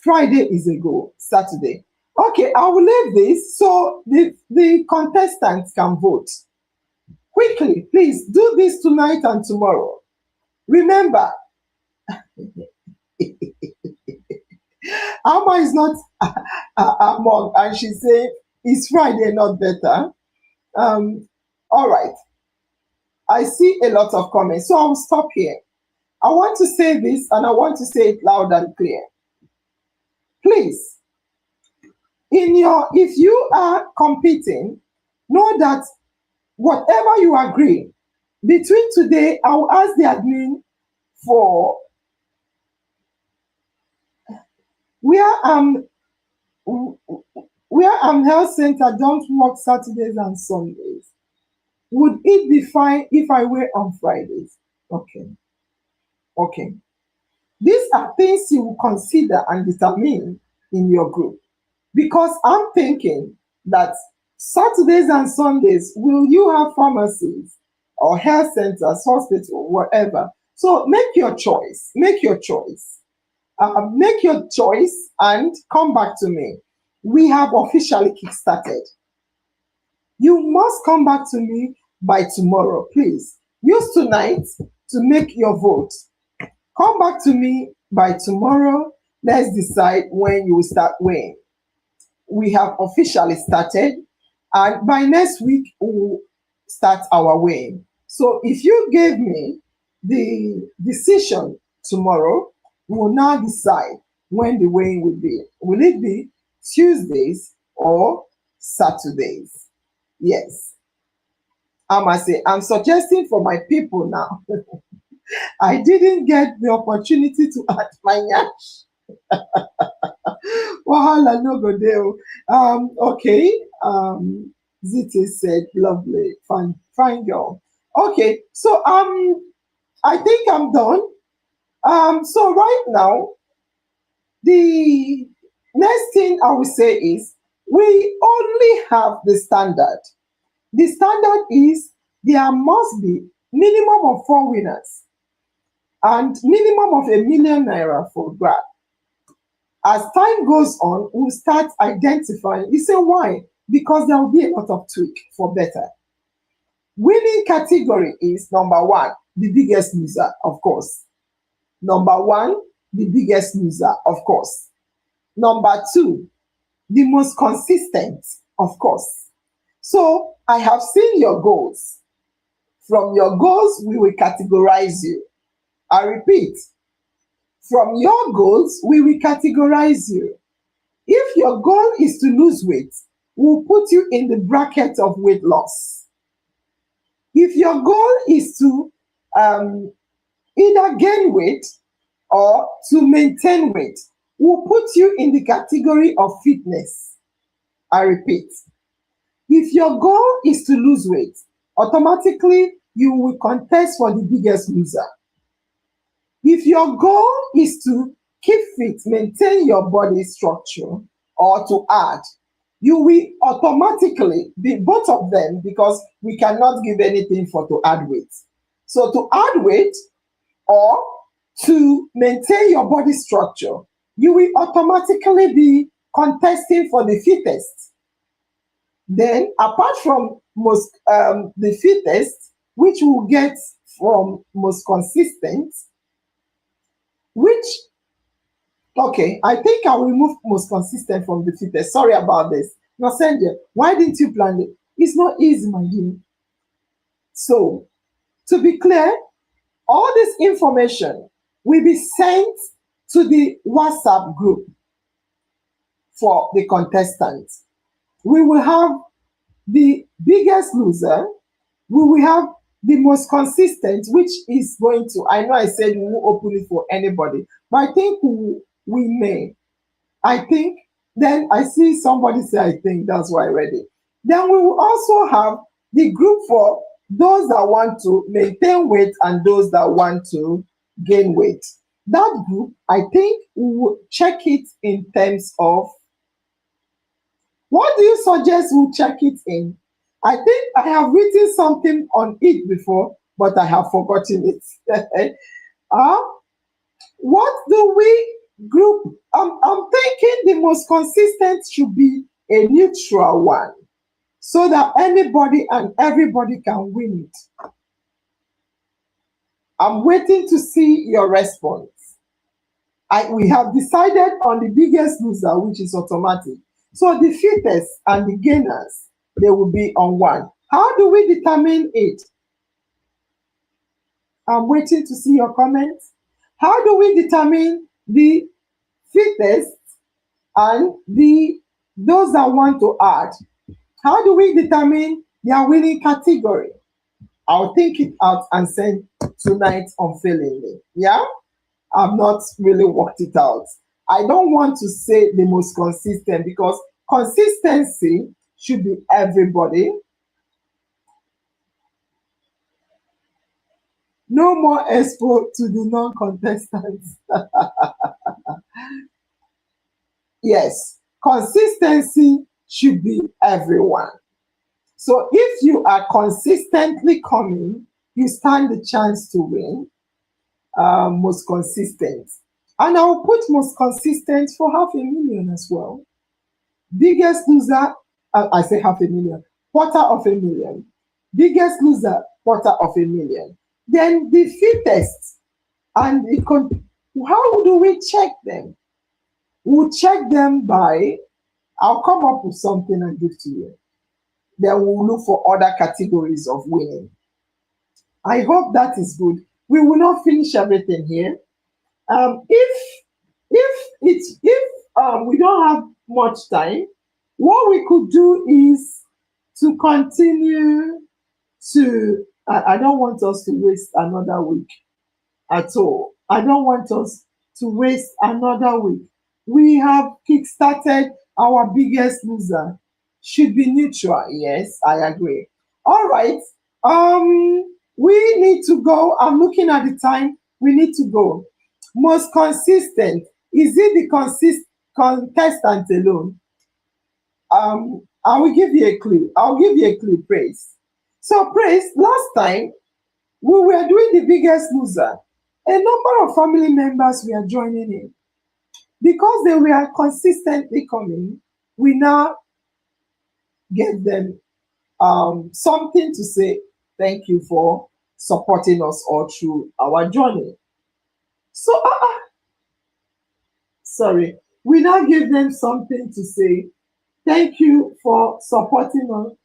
Friday is a go, Saturday. Okay, I will leave this so the contestants can vote. Quickly, please do this tonight and tomorrow. Remember, Alma is not among, and she said it's Friday, not better. All right. I see a lot of comments, so I'll stop here. I want to say this, and I want to say it loud and clear. Please, if you are competing, know that whatever you agree, between today, I will ask the admin for where health center don't work Saturdays and Sundays. Would it be fine if I weigh on Fridays? Okay. These are things you will consider and determine in your group. Because I'm thinking that Saturdays and Sundays, will you have pharmacies or health centers, hospital, whatever? So make your choice. Make your choice and come back to me. We have officially kickstarted. You must come back to me by tomorrow, please. Use tonight to make your vote. Come back to me by tomorrow. Let's decide when you will start weighing. We have officially started, and by next week, we will start our weighing. So if you gave me the decision tomorrow, we will now decide when the weighing will be. Will it be Tuesdays or Saturdays? Yes. I must say, I'm suggesting for my people now. I didn't get the opportunity to add my nyash. Wahala no go there. Okay. Ziti said, lovely, fine girl. Okay, so I think I'm done. So right now, the next thing I will say is we only have the standard. The standard is there must be minimum of 4 winners and minimum of ₦1 million for grab. As time goes on, we'll start identifying. You say why? Because there will be a lot of tweak for better. Winning category is number 1, the biggest loser, of course. Number 1, the biggest loser, of course. Number 2, the most consistent, of course. So I have seen your goals. From your goals, we will categorize you. I repeat, from your goals, we will categorize you. If your goal is to lose weight, we'll put you in the bracket of weight loss. If your goal is to either gain weight or to maintain weight, we'll put you in the category of fitness. I repeat, if your goal is to lose weight, automatically you will contest for the biggest loser. If your goal is to keep fit, maintain your body structure, or to add, you will automatically be both of them because we cannot give anything for to add weight. So to add weight or to maintain your body structure, you will automatically be contesting for the fittest. Then apart from the fittest, which we'll get from most consistent, okay, I think I will remove most consistent from the fittest. Sorry about this. Now, Sanjay, why didn't you plan it? It's not easy, my dear. So, to be clear, all this information will be sent to the WhatsApp group for the contestants. We will have the biggest loser. We will have the most consistent, which is going to, I know I said we won't open it for anybody, but I think we may. I think Then I see somebody say, I think that's why I read it. Then we will also have the group for those that want to maintain weight and those that want to gain weight. That group, I think we will check it in terms of, what do you suggest we check it in? I think I have written something on it before, but I have forgotten it. uh, what do we group? I'm thinking the most consistent should be a neutral one so that anybody and everybody can win it. I'm waiting to see your response. We have decided on the biggest loser, which is automatic. So the fittest and the gainers, they will be on one. How do we determine it? I'm waiting to see your comments. How do we determine the fittest and those that want to add? How do we determine their winning category? I'll think it out and send tonight unfailingly. Yeah? I've not really worked it out. I don't want to say the most consistent because consistency should be everybody. No more expo to the non-contestants. Yes, consistency should be everyone. So if you are consistently coming, you stand the chance to win. Most consistent. And I'll put most consistent for 500,000 as well. Biggest loser, I say 500,000, 250,000. Biggest loser, 250,000. Then the fittest, and how do we check them? We'll check them by, I'll come up with something and give to you. Then we'll look for other categories of winning. I hope that is good. We will not finish everything here. If we don't have much time, what we could do is to continue to. I don't want us to waste another week at all. I don't want us to waste another week. We have kickstarted our biggest loser. Should be neutral. Yes, I agree. All right. We need to go. I'm looking at the time. We need to go. Most consistent. Is it the contestant alone? I will give you a clue. I'll give you a clue, Praise. So, Praise, last time we were doing the biggest loser. A number of family members were joining in. Because they were consistently coming, we now gave them something to say thank you for supporting us all through our journey. So, sorry, we now give them something to say thank you for supporting us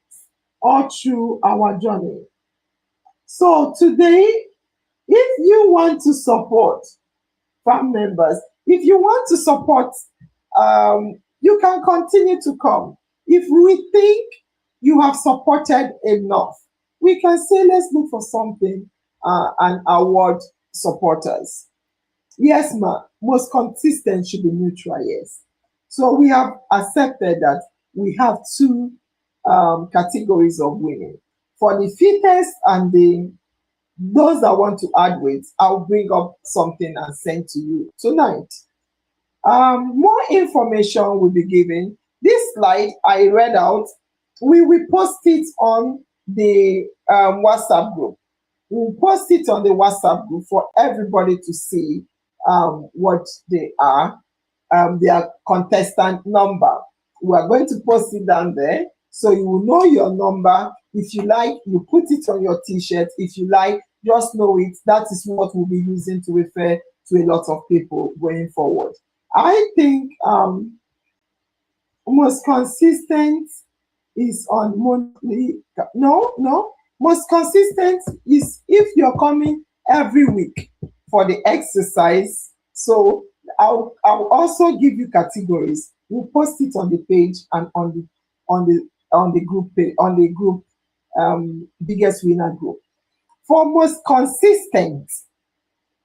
all through our journey. So today, if you want to support family members, if you want to support, you can continue to come. If we think you have supported enough, we can say, let's look for something and award supporters. Yes, most consistent should be neutral, yes. So we have accepted that we have two categories of women. For the fittest and those that want to add weight, I'll bring up something and send to you tonight. More information will be given. This slide I read out, we will post it on the WhatsApp group. We'll post it on the WhatsApp group for everybody to see what they are, their contestant number. We are going to post it down there so you will know your number. If you like, you put it on your t-shirt. If you like, just know it. That is what we'll be using to refer to a lot of people going forward. I think most consistent is on monthly. No. Most consistent is if you're coming every week for the exercise. So I'll also give you categories. We'll post it on the page and on the group page, on the group biggest winner group. For most consistent,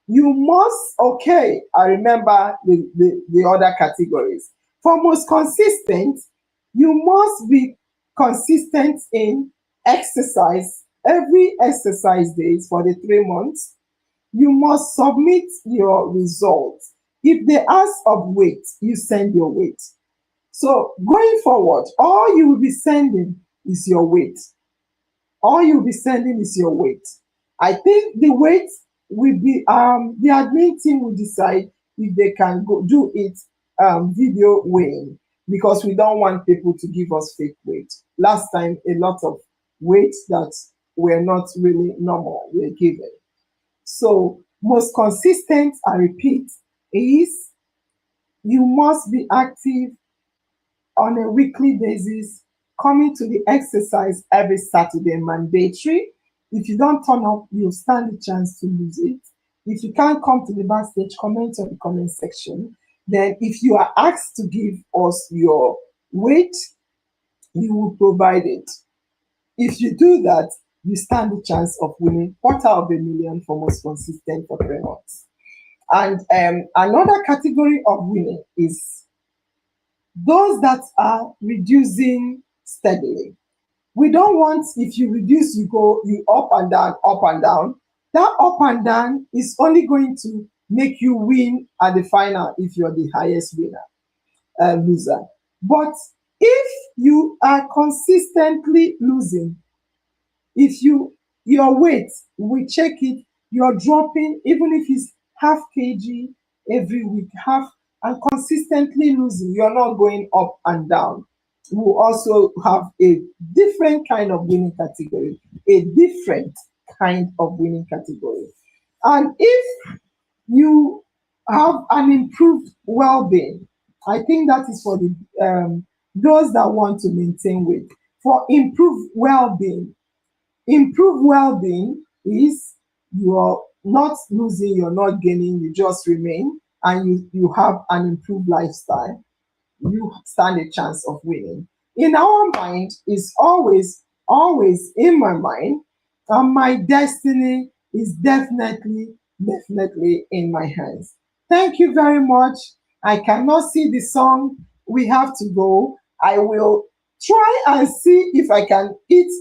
you must, okay, I remember the other categories. For most consistent, you must be consistent in exercise. Every exercise days for the 3 months, you must submit your results. If they ask of weight, you send your weight. So going forward, all you will be sending is your weight. All you'll be sending is your weight. I think the weight will be the admin team will decide if they can go do it video weighing, because we don't want people to give us fake weight. Last time a lot of weights that were not really normal were given. So most consistent, I repeat, is you must be active on a weekly basis, coming to the exercise every Saturday, mandatory. If you don't turn up, you'll stand a chance to lose it. If you can't come to the backstage, comment on the comment section. Then if you are asked to give us your weight, you will provide it. If you do that, you stand a chance of winning $250,000 for most consistent for 3 months. And another category of winning is those that are reducing steadily. We don't want, if you reduce, you up and down, up and down. That up and down is only going to make you win at the final if you're the highest loser. But if you are consistently losing, if your weight, we check it, you're dropping, even if it's half kg every week, and consistently losing, you're not going up and down. We also have a different kind of winning category, a different kind of winning category. And if you have an improved well-being, I think that is for the those that want to maintain weight. For improved well-being is you're not losing, you're not gaining, you just remain, and you have an improved lifestyle. You stand a chance of winning. In our mind is always in my mind, and my destiny is definitely in my hands. Thank you very much. I cannot see the song. We have to go. I will try and see if I can eat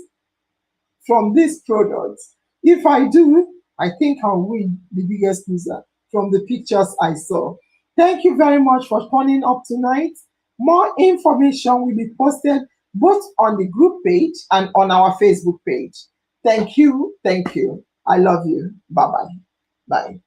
from this product. If I do, I think I'll win the biggest loser from the pictures I saw. Thank you very much for turning up tonight. More information will be posted both on the group page and on our Facebook page. Thank you. I love you. Bye-bye. Bye.